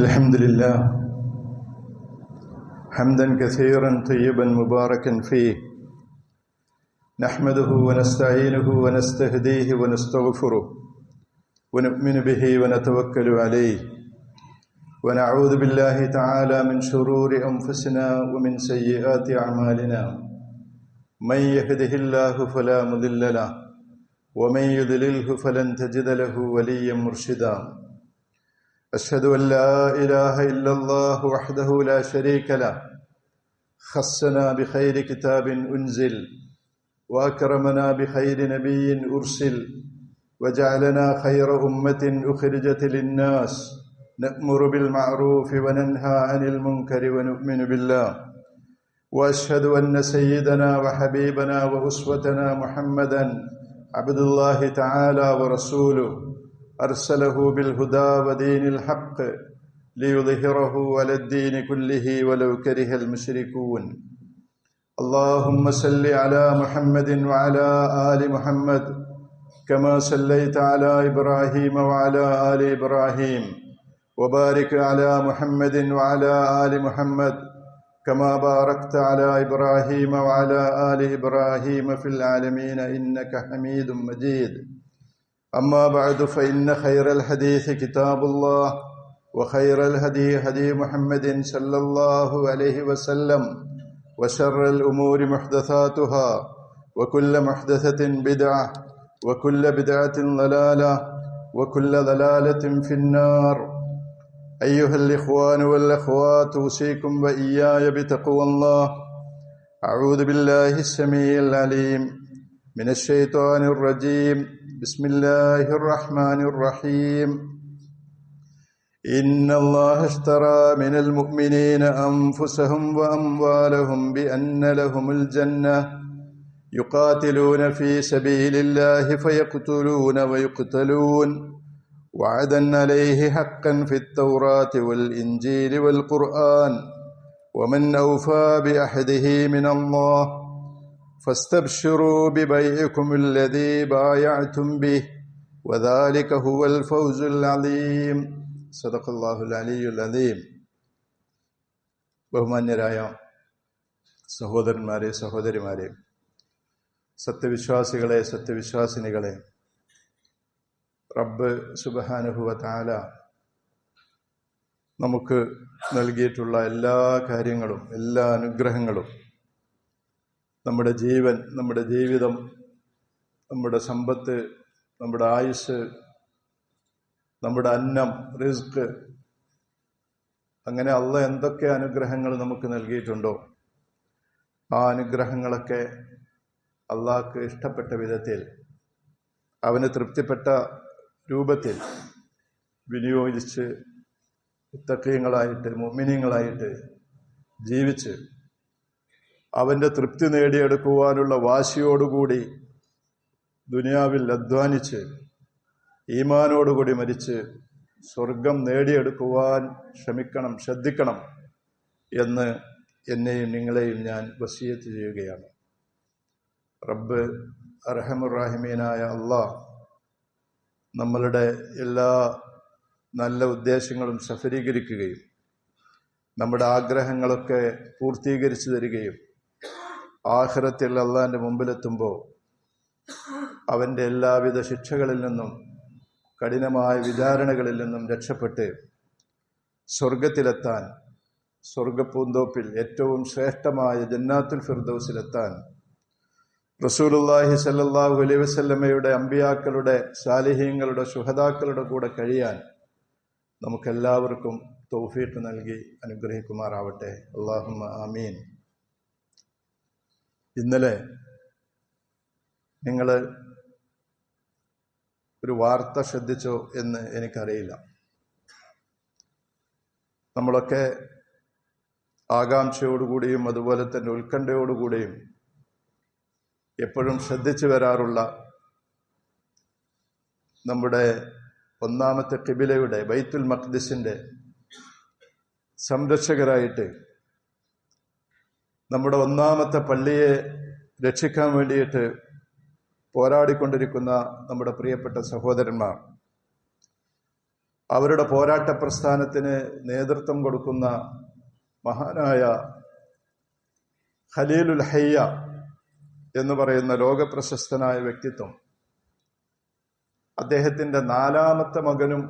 الحمد لله حمدا كثيرا طيبا مباركا فيه نحمده ونستعينه ونستهديه ونستغفره ونؤمن به ونتوكل عليه ونعوذ بالله تعالى من شرور أنفسنا ومن سيئات أعمالنا من يهده الله فلا مضل له ومن يضلله فلن تجد له وليا مرشدا أشهد أن لا إله إلا الله وحده لا شريك له خصنا بخير كتاب أنزل وأكرمنا بخير نبي أرسل وجعلنا خير أمة أخرجت للناس نأمر بالمعروف وننهى عن المنكر ونؤمن بالله وأشهد أن سيدنا وحبيبنا وأسوتنا محمدا عبد الله تعالى ورسوله أرسله بالهدى ودين الحق ليظهره على الدين كله ولو كره المشركون اللهم صل على محمد وعلى آل محمد كما صليت على إبراهيم وعلى آل إبراهيم وبارك على محمد وعلى آل محمد كما باركت على إبراهيم وعلى آل إبراهيم في العالمين إنك حميد مجيد أما بعد فإن خير الحديث كتاب الله وخير الهدي هدي محمد صلى الله عليه وسلم وشر الأمور محدثاتها وكل محدثة بدعة وكل بدعة ضلالة وكل ضلالة في النار أيها الإخوان والأخوات أوصيكم وإياي بتقوى الله أعوذ بالله السميع العليم من الشيطان الرجيم بسم الله الرحمن الرحيم إن الله اشترى من المؤمنين أنفسهم وأموالهم بأن لهم الجنة يقاتلون في سبيل الله فيقتلون ويقتلون وعدا عليه حقا في التوراة والإنجيل والقرآن ومن أوفى بعهده من الله فاستبشروا ببيعكم الذي بايعتم به وذلك هو الفوز العظيم صدق الله العلي العظيم. ബഹുമാന്യരായ സഹോദരന്മാരെ, സഹോദരിമാരെ, സത്യവിശ്വാസികളെ, സത്യവിശ്വാസിനികളെ, റബ്ബ് സുബ്ഹാനഹു വ തആല നമുക്ക് നൽകിയിട്ടുള്ള എല്ലാ കാര്യങ്ങളും, എല്ലാ അനുഗ്രഹങ്ങളും, നമ്മുടെ ജീവൻ, നമ്മുടെ ജീവിതം, നമ്മുടെ സമ്പത്ത്, നമ്മുടെ ആയുസ്, നമ്മുടെ അന്നം, റിസ്ക്, അങ്ങനെ അള്ളാഹ് എന്തൊക്കെ അനുഗ്രഹങ്ങൾ നമുക്ക് നൽകിയിട്ടുണ്ടോ ആ അനുഗ്രഹങ്ങളൊക്കെ അള്ളാഹ്ക്ക് ഇഷ്ടപ്പെട്ട വിധത്തിൽ, അവന് തൃപ്തിപ്പെട്ട രൂപത്തിൽ വിനിയോഗിച്ച് മുത്തഖീങ്ങളായിട്ട്, മുഅ്മിനീങ്ങളായിട്ട് ജീവിച്ച് അവൻ്റെ തൃപ്തി നേടിയെടുക്കുവാനുള്ള വാശിയോടുകൂടി ദുനിയാവിൽ അധ്വാനിച്ച് ഈമാനോടുകൂടി മരിച്ച് സ്വർഗം നേടിയെടുക്കുവാൻ ശ്രമിക്കണം, ശ്രദ്ധിക്കണം എന്ന് എന്നെയും നിങ്ങളെയും ഞാൻ വസിയത്ത് ചെയ്യുകയാണ്. റബ്ബ് അർഹമുർ-റഹീമീനായ അല്ലാഹ് നമ്മളുടെ എല്ലാ നല്ല ഉദ്ദേശങ്ങളും സഫലീകരിക്കുകയും നമ്മുടെ ആഗ്രഹങ്ങളൊക്കെ പൂർത്തീകരിച്ചു തരികയും ആഖിറത്തിൽ അള്ളാഹിൻ്റെ മുമ്പിലെത്തുമ്പോൾ അവൻ്റെ എല്ലാവിധ ശിക്ഷകളിൽ നിന്നും കഠിനമായ വിചാരണകളിൽ നിന്നും രക്ഷപ്പെട്ട് സ്വർഗത്തിലെത്താൻ, സ്വർഗപ്പൂന്തോപ്പിൽ ഏറ്റവും ശ്രേഷ്ഠമായ ജന്നാത്തുൽ ഫിർദൗസിലെത്താൻ റസൂലുള്ളാഹി സ്വല്ലല്ലാഹു അലൈഹി വസല്ലമയുടെ, അമ്പിയാക്കളുടെ, സാലിഹീങ്ങളുടെ, ശുഹദാക്കളുടെ കൂടെ കഴിയാൻ നമുക്കെല്ലാവർക്കും തൗഫീഖ് നൽകി അനുഗ്രഹിക്കുമാറാവട്ടെ. അല്ലാഹുമ്മ ആമീൻ. ഇന്നലെ നിങ്ങൾ ഒരു വാർത്ത ശ്രദ്ധിച്ചോ എന്ന് എനിക്കറിയില്ല. നമ്മളൊക്കെ ആകാംക്ഷയോടുകൂടിയും അതുപോലെ തന്നെ ഉത്കണ്ഠയോടുകൂടിയും എപ്പോഴും ശ്രദ്ധിച്ചു വരാറുള്ള നമ്മുടെ ഒന്നാമത്തെ ഖിബിലയുടെ, ബൈത്തുൽ മഖ്ദിസിന്റെ സംരക്ഷകരായിട്ട്, നമ്മുടെ ഒന്നാമത്തെ പള്ളിയെ രക്ഷിക്കാൻ വേണ്ടിയിട്ട് പോരാടിക്കൊണ്ടിരിക്കുന്ന നമ്മുടെ പ്രിയപ്പെട്ട സഹോദരന്മാർ, അവരുടെ പോരാട്ട പ്രസ്ഥാനത്തിന് നേതൃത്വം കൊടുക്കുന്ന മഹാനായ ഖലീലുൽ ഹയ്യ എന്ന് പറയുന്ന ലോകപ്രശസ്തനായ വ്യക്തിത്വം, അദ്ദേഹത്തിന്റെ 4ാമത്തെ മകനും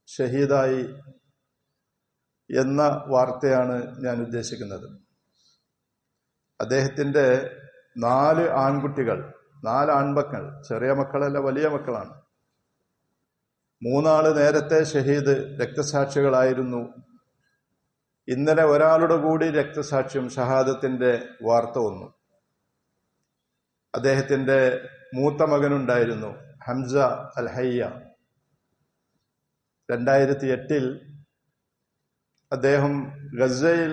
ഷഹീദായി എന്ന വാർത്തയാണ് ഞാൻ ഉദ്ദേശിക്കുന്നത്. അദ്ദേഹത്തിന്റെ 4 ആൺകുട്ടികൾ, 4 ആൺമക്കൾ, ചെറിയ മക്കളല്ല, വലിയ മക്കളാണ്. 3 ആള് നേരത്തെ ഷഹീദ് രക്തസാക്ഷികളായിരുന്നു. ഇന്നലെ ഒരാളുടെ കൂടി രക്തസാക്ഷ്യം ഷഹാദത്തിന്റെ വാർത്ത വന്നു. അദ്ദേഹത്തിന്റെ മൂത്ത മകനുണ്ടായിരുന്നു ഹംസ അൽ ഹയ്യ. 2008 അദ്ദേഹം ഗസയിൽ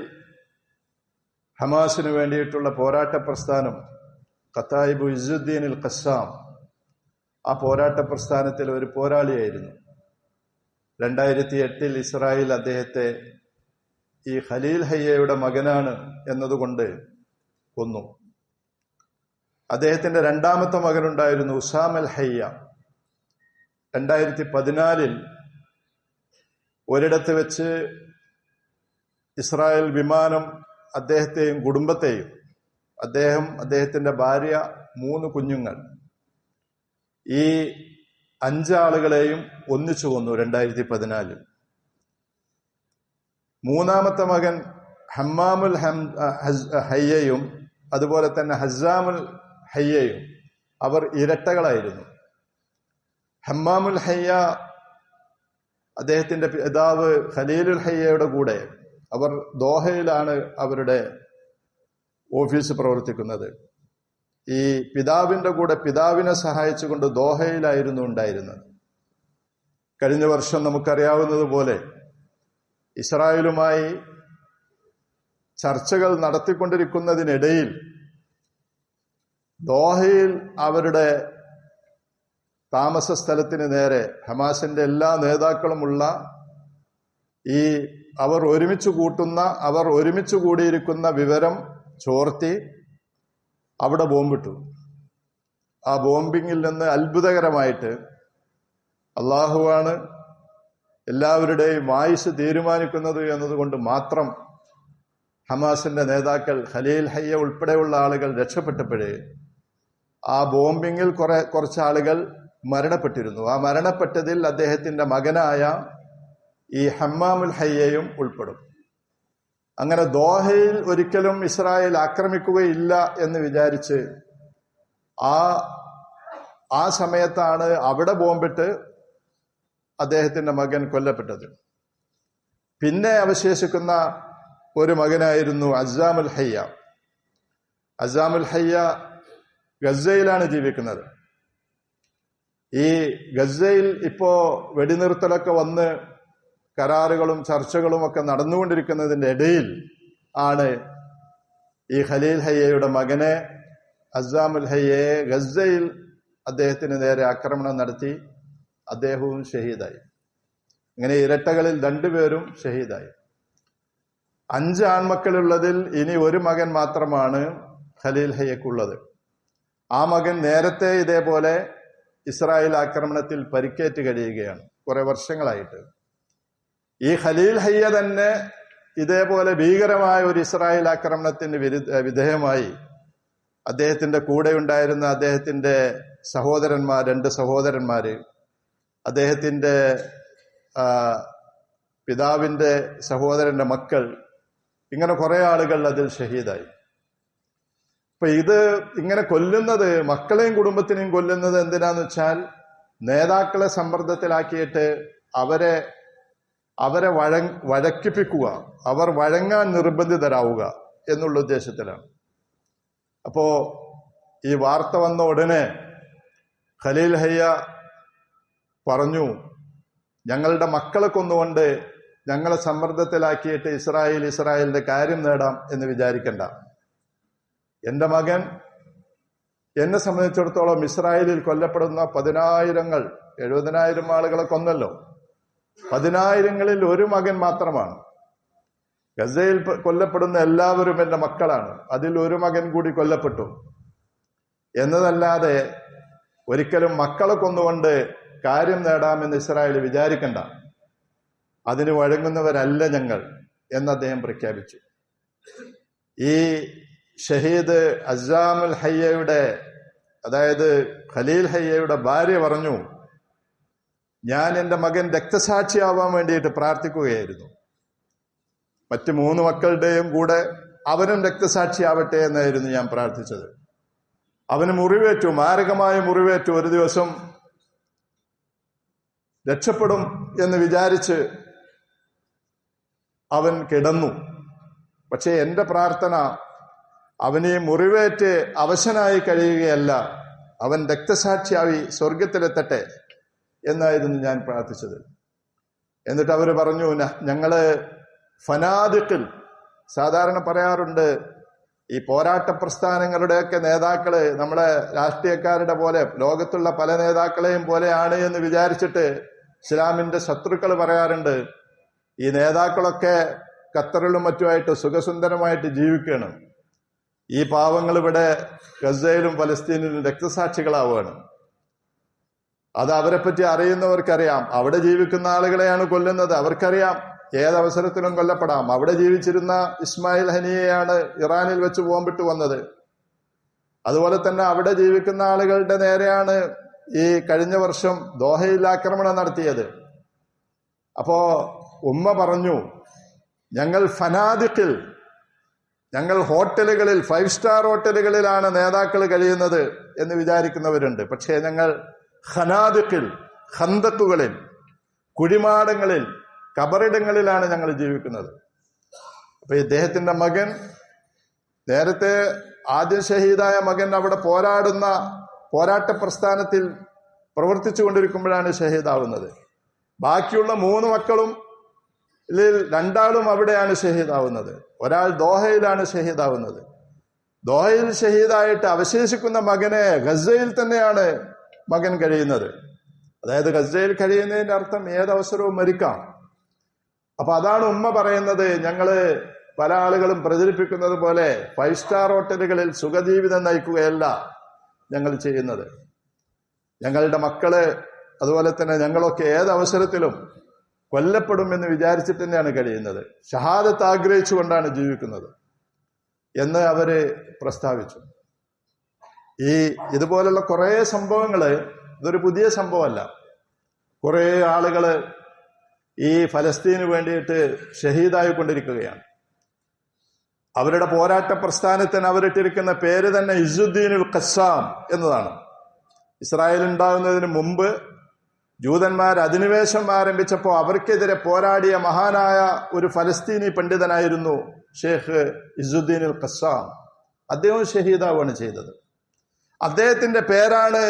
ഹമാസിന് വേണ്ടിയിട്ടുള്ള പോരാട്ട പ്രസ്ഥാനം ഖതായിബു ഇസുദ്ദീൻ അൽ ഖസ്സാം, ആ പോരാട്ട പ്രസ്ഥാനത്തിൽ ഒരു പോരാളിയായിരുന്നു. 2008 ഇസ്രായേൽ അദ്ദേഹത്തെ ഈ ഖലീൽ ഹയ്യയുടെ മകനാണ് എന്നതുകൊണ്ട് കൊന്നു. അദ്ദേഹത്തിന്റെ 2ാമത്തെ മകനുണ്ടായിരുന്നു ഉസാം അൽ ഹയ്യ. 2014 ഒരിടത്ത് വെച്ച് ഇസ്രായേൽ വിമാനം അദ്ദേഹത്തെയും കുടുംബത്തെയും, അദ്ദേഹത്തിന്റെ ഭാര്യ, 3 കുഞ്ഞുങ്ങൾ, ഈ 5 ആളുകളെയും ഒന്നിച്ചു കൊന്നു 2014. 3ാമത്തെ മകൻ ഹമ്മാമുൽ ഹയ്യയും അതുപോലെ തന്നെ ഹസ്സാമുൽ ഹയ്യയും അവർ ഇരട്ടകളായിരുന്നു. ഹമ്മാമുൽ ഹയ്യ അദ്ദേഹത്തിന്റെ പിതാവ് ഖലീലുൽ ഹയ്യയുടെ കൂടെ, അവർ ദോഹയിലാണ് അവരുടെ ഓഫീസ് പ്രവർത്തിക്കുന്നത്. ഈ പിതാവിന്റെ കൂടെ പിതാവിനെ സഹായിച്ചുകൊണ്ട് ദോഹയിലായിരുന്നു ഉണ്ടായിരുന്നത്. കഴിഞ്ഞ വർഷം നമുക്കറിയാവുന്നതുപോലെ ഇസ്രായേലുമായി ചർച്ചകൾ നടത്തിക്കൊണ്ടിരിക്കുന്നതിനിടയിൽ ദോഹയിൽ അവരുടെ താമസ സ്ഥലത്തിന് നേരെ ഹമാസിന്റെ എല്ലാ നേതാക്കളുമുള്ള അവർ ഒരുമിച്ച് കൂടിയിരിക്കുന്ന വിവരം ചോർത്തി അവിടെ ബോംബിട്ടു. ആ ബോംബിങ്ങിൽ നിന്ന് അത്ഭുതകരമായിട്ട് അള്ളാഹുവാണ് എല്ലാവരുടെയും ആയുസ് തീരുമാനിക്കുന്നത് എന്നതുകൊണ്ട് മാത്രം ഹമാസിന്റെ നേതാക്കൾ ഖലീൽ ഹയ്യ ഉൾപ്പെടെയുള്ള ആളുകൾ രക്ഷപ്പെട്ടപ്പോഴേ ആ ബോംബിങ്ങിൽ കുറച്ച് ആളുകൾ മരണപ്പെട്ടിരുന്നു. ആ മരണപ്പെട്ടതിൽ അദ്ദേഹത്തിന്റെ മകനായ ഈ ഹമ്മാമുൽ ഹയ്യയും ഉൾപ്പെടും. അങ്ങനെ ദോഹയിൽ ഒരിക്കലും ഇസ്രായേൽ ആക്രമിക്കുകയില്ല എന്ന് വിചാരിച്ച് ആ സമയത്താണ് അവിടെ ബോംബിട്ട് അദ്ദേഹത്തിന്റെ മകൻ കൊല്ലപ്പെട്ടത്. പിന്നെ അവശേഷിക്കുന്ന ഒരു മകനായിരുന്നു അസ്സാമുൽ ഹയ്യ. അസ്സാമുൽ ഹയ്യ ഗസയിലാണ് ജീവിക്കുന്നത്. ഈ ഗസയിൽ ഇപ്പോ വെടിനിർത്തലൊക്കെ വന്ന് കരാറുകളും ചർച്ചകളും ഒക്കെ നടന്നുകൊണ്ടിരിക്കുന്നതിന്റെ ഇടയിൽ ആണ് ഈ ഖലീൽ ഹയ്യയുടെ മകനെ അസ്സാമുൽ ഹയ്യയെ ഗസയിൽ അദ്ദേഹത്തിന് നേരെ ആക്രമണം നടത്തി അദ്ദേഹവും ഷഹീദായി. ഇങ്ങനെ ഇരട്ടകളിൽ 2 പേരും ഷഹീദായി. 5 ആൺമക്കളുള്ളതിൽ ഇനി ഒരു മകൻ മാത്രമാണ് ഖലീൽ ഹയ്യക്കുള്ളത്. ആ മകൻ നേരത്തെ ഇതേപോലെ ഇസ്രായേൽ ആക്രമണത്തിൽ പരിക്കേറ്റ് കഴിയുകയാണ് കുറെ വർഷങ്ങളായിട്ട്. ഈ ഖലീൽ ഹയ്യ തന്നെ ഇതേപോലെ ഭീകരമായ ഒരു ഇസ്രായേൽ ആക്രമണത്തിന് വിധേയമായി അദ്ദേഹത്തിന്റെ കൂടെ ഉണ്ടായിരുന്ന അദ്ദേഹത്തിന്റെ സഹോദരന്മാർ, 2 സഹോദരന്മാര്, അദ്ദേഹത്തിന്റെ പിതാവിന്റെ സഹോദരന്റെ മക്കൾ, ഇങ്ങനെ കുറെ ആളുകൾ അതിൽ ഷഹീദായി. അപ്പൊ ഇത് ഇങ്ങനെ കൊല്ലുന്നത്, മക്കളെയും കുടുംബത്തിനെയും കൊല്ലുന്നത് എന്തിനാന്ന് വെച്ചാൽ നേതാക്കളെ സമ്മർദ്ദത്തിലാക്കിയിട്ട് അവരെ വഴക്കിപ്പിക്കുക, അവർ വഴങ്ങാൻ നിർബന്ധിതരാവുക എന്നുള്ള ഉദ്ദേശത്തിലാണ്. അപ്പോ ഈ വാർത്ത വന്ന ഉടനെ ഖലീൽ ഹയ്യ പറഞ്ഞു, ഞങ്ങളുടെ മക്കളെ കൊന്നുകൊണ്ട് ഞങ്ങളെ സമ്മർദ്ദത്തിലാക്കിയിട്ട് ഇസ്രായേലിന്റെ കാര്യം നേടാം എന്ന് വിചാരിക്കണ്ട. എന്റെ മകൻ എന്നെ സംബന്ധിച്ചിടത്തോളം ഇസ്രായേലിൽ കൊല്ലപ്പെടുന്ന 10,000 70,000 ആളുകളെ കൊന്നല്ലോ. 10,000-ങ്ങളിൽ ഒരു മകൻ മാത്രമാണ്. ഗസയിൽ കൊല്ലപ്പെടുന്ന എല്ലാവരും എന്റെ മക്കളാണ്. അതിൽ ഒരു മകൻ കൂടി കൊല്ലപ്പെട്ടു എന്നതല്ലാതെ ഒരിക്കലും മക്കളെ കൊന്നുകൊണ്ട് കാര്യം നേടാമെന്ന് ഇസ്രായേൽ വിചാരിക്കണ്ട, അതിന് വഴങ്ങുന്നവരല്ല ഞങ്ങൾ എന്ന് അദ്ദേഹം പ്രഖ്യാപിച്ചു. ഈ ഷഹീദ് അസാമുൽ ഹയ്യയുടെ, അതായത് ഖലീൽ ഹയ്യയുടെ ഭാര്യ പറഞ്ഞു, ഞാൻ എൻ്റെ മകൻ രക്തസാക്ഷിയാവാൻ വേണ്ടിയിട്ട് പ്രാർത്ഥിക്കുകയായിരുന്നു. മറ്റ് 3 മക്കളുടെയും കൂടെ അവനും രക്തസാക്ഷിയാവട്ടെ എന്നായിരുന്നു ഞാൻ പ്രാർത്ഥിച്ചത്. അവന് മുറിവേറ്റു, മാരകമായ മുറിവേറ്റു. ഒരു ദിവസം രക്ഷപ്പെടും എന്ന് വിചാരിച്ച് അവൻ കിടന്നു. പക്ഷേ എൻ്റെ പ്രാർത്ഥന അവനെ മുറിവേറ്റ് അവശനായി കഴിയുകയല്ല, അവൻ രക്തസാക്ഷിയായി സ്വർഗത്തിലെത്തട്ടെ എന്നായിരുന്നു ഞാൻ പ്രാർത്ഥിച്ചത്. എന്നിട്ട് അവർ പറഞ്ഞു, ഞങ്ങള് ഫനാദിഖിൽ, സാധാരണ പറയാറുണ്ട് ഈ പോരാട്ട പ്രസ്ഥാനങ്ങളുടെയൊക്കെ നേതാക്കള് നമ്മളെ രാഷ്ട്രീയക്കാരുടെ പോലെ, ലോകത്തുള്ള പല നേതാക്കളെയും പോലെയാണ് എന്ന് വിചാരിച്ചിട്ട് ഇസ്ലാമിന്റെ ശത്രുക്കൾ പറയാറുണ്ട്, ഈ നേതാക്കളൊക്കെ ഖത്തറിലും മറ്റുമായിട്ട് സുഖസുന്ദരമായിട്ട് ജീവിക്കുകയാണ്, ഈ പാവങ്ങൾ ഇവിടെ ഗസയിലും ഫലസ്തീനിലും രക്തസാക്ഷികളാവുകയാണ്. അത് അവരെപ്പറ്റി അറിയുന്നവർക്കറിയാം. അവിടെ ജീവിക്കുന്ന ആളുകളെയാണ് കൊല്ലുന്നത്, അവർക്കറിയാം ഏതവസരത്തിലും കൊല്ലപ്പെടാം. അവിടെ ജീവിച്ചിരുന്ന ഇസ്മായിൽ ഹനിയെയാണ് ഇറാനിൽ വെച്ച് ബോംബിട്ട് വന്നത്. അതുപോലെ തന്നെ അവിടെ ജീവിക്കുന്ന ആളുകളുടെ നേരെയാണ് ഈ കഴിഞ്ഞ വർഷം ദോഹയിൽ ആക്രമണം നടത്തിയത്. അപ്പോ ഉമ്മ പറഞ്ഞു, ഞങ്ങൾ ഫനാദിഖിൽ, ഞങ്ങൾ ഹോട്ടലുകളിൽ, 5 സ്റ്റാർ ഹോട്ടലുകളിലാണ് നേതാക്കൾ കഴിയുന്നത് എന്ന് വിചാരിക്കുന്നവരുണ്ട്. പക്ഷേ ഞങ്ങൾ ഖനാദിഖിൽ, ഖന്തക്കുകളിൽ, കുഴിമാടങ്ങളിൽ, കബറിടങ്ങളിലാണ് ഞങ്ങൾ ജീവിക്കുന്നത്. അപ്പൊ ഇദ്ദേഹത്തിന്റെ മകൻ, നേരത്തെ ആദ്യം ഷഹീദായ മകൻ അവിടെ പോരാട്ട പ്രസ്ഥാനത്തിൽ പ്രവർത്തിച്ചു കൊണ്ടിരിക്കുമ്പോഴാണ് ഷഹീദാവുന്നത്. ബാക്കിയുള്ള 3 മക്കളും 2 അവിടെയാണ് ഷഹീദാവുന്നത്. ഒരാൾ ദോഹയിലാണ് ഷഹീദാവുന്നത്. ദോഹയിൽ ഷഹീദായിട്ട് അവശേഷിക്കുന്ന മകനെ ഗസയിൽ തന്നെയാണ് മകൻ കഴിയുന്നത്. അതായത് ഗസയിൽ കഴിയുന്നതിന്റെ അർത്ഥം ഏതവസരവും മരിക്കാം. അപ്പൊ അതാണ് ഉമ്മ പറയുന്നത്, ഞങ്ങള് പല ആളുകളും പ്രചരിപ്പിക്കുന്നത് പോലെ 5 സ്റ്റാർ ഹോട്ടലുകളിൽ സുഖജീവിതം നയിക്കുകയല്ല ഞങ്ങൾ ചെയ്യുന്നത്. ഞങ്ങളുടെ മക്കള്, അതുപോലെ തന്നെ ഞങ്ങളൊക്കെ ഏതവസരത്തിലും കൊല്ലപ്പെടുമെന്ന് വിചാരിച്ചിട്ട് തന്നെയാണ് കഴിയുന്നത്, ഷഹാദത്ത് ആഗ്രഹിച്ചുകൊണ്ടാണ് ജീവിക്കുന്നത് എന്ന് അവര് പ്രസ്താവിച്ചു. ഇതുപോലുള്ള കുറെ സംഭവങ്ങള്, ഇതൊരു പുതിയ സംഭവമല്ല. കുറെ ആളുകള് ഈ ഫലസ്തീന് വേണ്ടിയിട്ട് ഷഹീദായിക്കൊണ്ടിരിക്കുകയാണ്. അവരുടെ പോരാട്ട പ്രസ്ഥാനത്തിന് അവരിട്ടിരിക്കുന്ന പേര് തന്നെ ഇസുദ്ദീനുൽ ഖസ്സാം എന്നതാണ്. ഇസ്രായേൽ ഉണ്ടാകുന്നതിന് മുമ്പ് ജൂതന്മാർ അധിനിവേശം ആരംഭിച്ചപ്പോൾ അവർക്കെതിരെ പോരാടിയ മഹാനായ ഒരു ഫലസ്തീനി പണ്ഡിതനായിരുന്നു ഷേഖ് ഇസുദ്ദീനുൽ ഖസ്സാം. അദ്ദേഹം ഷഹീദാവാണ് ചെയ്തത്. അദ്ദേഹത്തിന്റെ പേരാണ്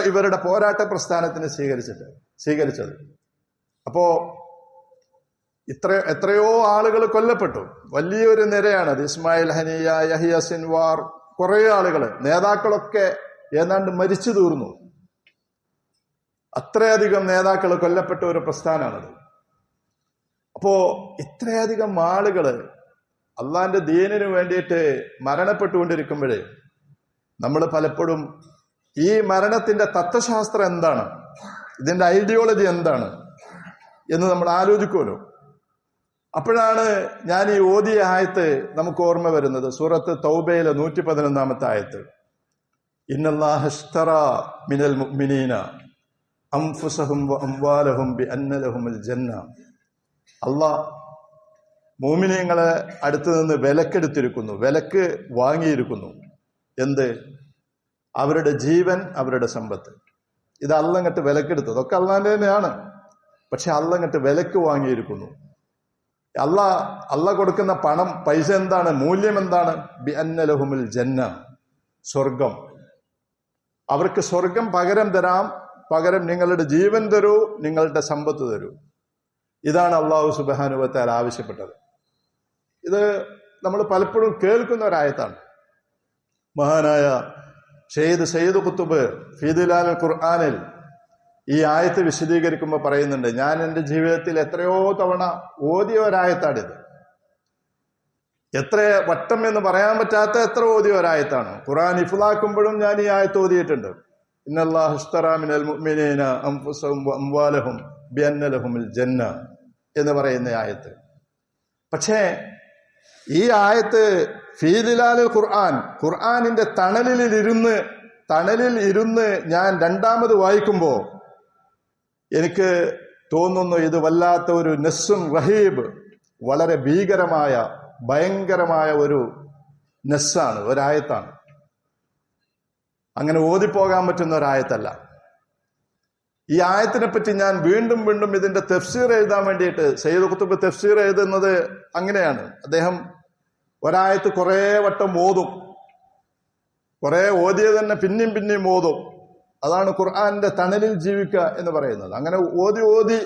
ഇവരുടെ പോരാട്ട പ്രസ്ഥാനത്തിന് സ്വീകരിച്ചത്. അപ്പോ എത്രയോ ആളുകൾ കൊല്ലപ്പെട്ടു. വലിയൊരു നിരയാണത്. ഇസ്മായിൽ ഹനിയ, യഹിയ സിൻവാർ, കുറെ ആളുകൾ, നേതാക്കളൊക്കെ ഏതാണ്ട് മരിച്ചു തീർന്നു. അത്രയധികം നേതാക്കൾ കൊല്ലപ്പെട്ട ഒരു പ്രസ്ഥാനമാണത്. അപ്പോ ഇത്രയധികം ആളുകള് അള്ളാന്റെ ദീനിനു വേണ്ടിയിട്ട് മരണപ്പെട്ടുകൊണ്ടിരിക്കുമ്പോഴേ നമ്മൾ പലപ്പോഴും ഈ മരണത്തിന്റെ തത്വശാസ്ത്രം എന്താണ്, ഇതിന്റെ ഐഡിയോളജി എന്താണ് എന്ന് നമ്മൾ ആലോചിക്കുമല്ലോ. അപ്പോഴാണ് ഞാൻ ഈ ഓതിയ ആയത്ത് നമുക്ക് ഓർമ്മ വരുന്നത്. സൂറത്ത് തൗബയിലെ 111 ആയത്ത്, ഇന്നല്ലാഹ ഇശ്തറാ മിനൽ മുഅ്മിനീന അൻഫുസഹും വഅംവാലഹും ബിഅന്ന ലഹുമുൽ ജന്ന. അല്ലാഹ് മുഅ്മിനീങ്ങളെ അടുത്ത് നിന്ന് വിലക്കെടുത്തിരിക്കുന്നു, വിലക്ക് വാങ്ങിയിരിക്കുന്നു. എന്ത്? അവരുടെ ജീവൻ, അവരുടെ സമ്പത്ത്. ഇത് അള്ളങ്ങട്ട് വിലക്കെടുത്തത്, ഒക്കെ അള്ളാന്റെ തന്നെയാണ്. പക്ഷെ അള്ളങ്ങട്ട് വിലക്ക് വാങ്ങിയിരിക്കുന്നു. അള്ള കൊടുക്കുന്ന പണം, പൈസ എന്താണ്, മൂല്യം എന്താണ്? ബിഅന്ന ലഹുമുൽ ജന്ന, സ്വർഗം. അവർക്ക് സ്വർഗം പകരം തരാം, പകരം നിങ്ങളുടെ ജീവൻ തരൂ, നിങ്ങളുടെ സമ്പത്ത് തരൂ. ഇതാണ് അള്ളാഹു സുബ്ഹാനഹു വ തആല ആവശ്യപ്പെട്ടത്. ഇത് നമ്മൾ പലപ്പോഴും കേൾക്കുന്ന ഒരായത്താണ്. മഹാനായ സയ്യിദ് ഖുത്ബ് ഫീ ദിലാലുൽ ഖുർആനിൽ ഈ ആയത്ത് വിശദീകരിക്കുമ്പോൾ പറയുന്നുണ്ട്, ഞാൻ എൻ്റെ ജീവിതത്തിൽ എത്രയോ തവണ ഓതിയ ഒരായത്താണിത്. എത്ര വട്ടം എന്ന് പറയാൻ പറ്റാത്ത എത്ര ഓതിയ ഒരായത്താണ്. ഖുർആൻ ഇഫ്ലാക്കുമ്പോഴും ഞാൻ ഈ ആയത്ത് ഓതിയിട്ടുണ്ട്. ഇന്നല്ലാഹു ഇശ്തറാ മിനൽ മുഅ്മിനീന അൻഫുസഹും വഅംവാലഹും ബിഅന്ന ലഹുമുൽ ജന്ന എന്ന് പറയുന്ന ആയത്ത്. പക്ഷേ ഈ ആയത്ത് ഫീ ദിലാലിൽ ഖുർആനിന്റെ തണലിൽ ഇരുന്ന് ഞാൻ രണ്ടാമത് വായിക്കുമ്പോൾ എനിക്ക് തോന്നുന്നു ഇത് വല്ലാത്ത ഒരു നസ്സും റഹീബ്, വളരെ ഭയങ്കരമായ ഒരു നസ്സാണ്, ഒരായത്താണ്. അങ്ങനെ ഓതിപ്പോകാൻ പറ്റുന്ന ഒരായത്തല്ല. ഈ ആയത്തിനെ പറ്റി ഞാൻ വീണ്ടും ഇതിന്റെ തഫ്സീർ എഴുതാൻ വേണ്ടിയിട്ട്, സയ്യിദ് ഖുത്ബ് തഫ്സീർ എഴുതുന്നത് അങ്ങനെയാണ്. അദ്ദേഹം ഒരായത്ത് കുറേ വട്ടം ഓതും, കുറെ ഓതിയത് തന്നെ പിന്നെയും ഓതും. അതാണ് ഖുർആന്റെ തണലിൽ ജീവിക്കുക എന്ന് പറയുന്നത്. അങ്ങനെ ഓതി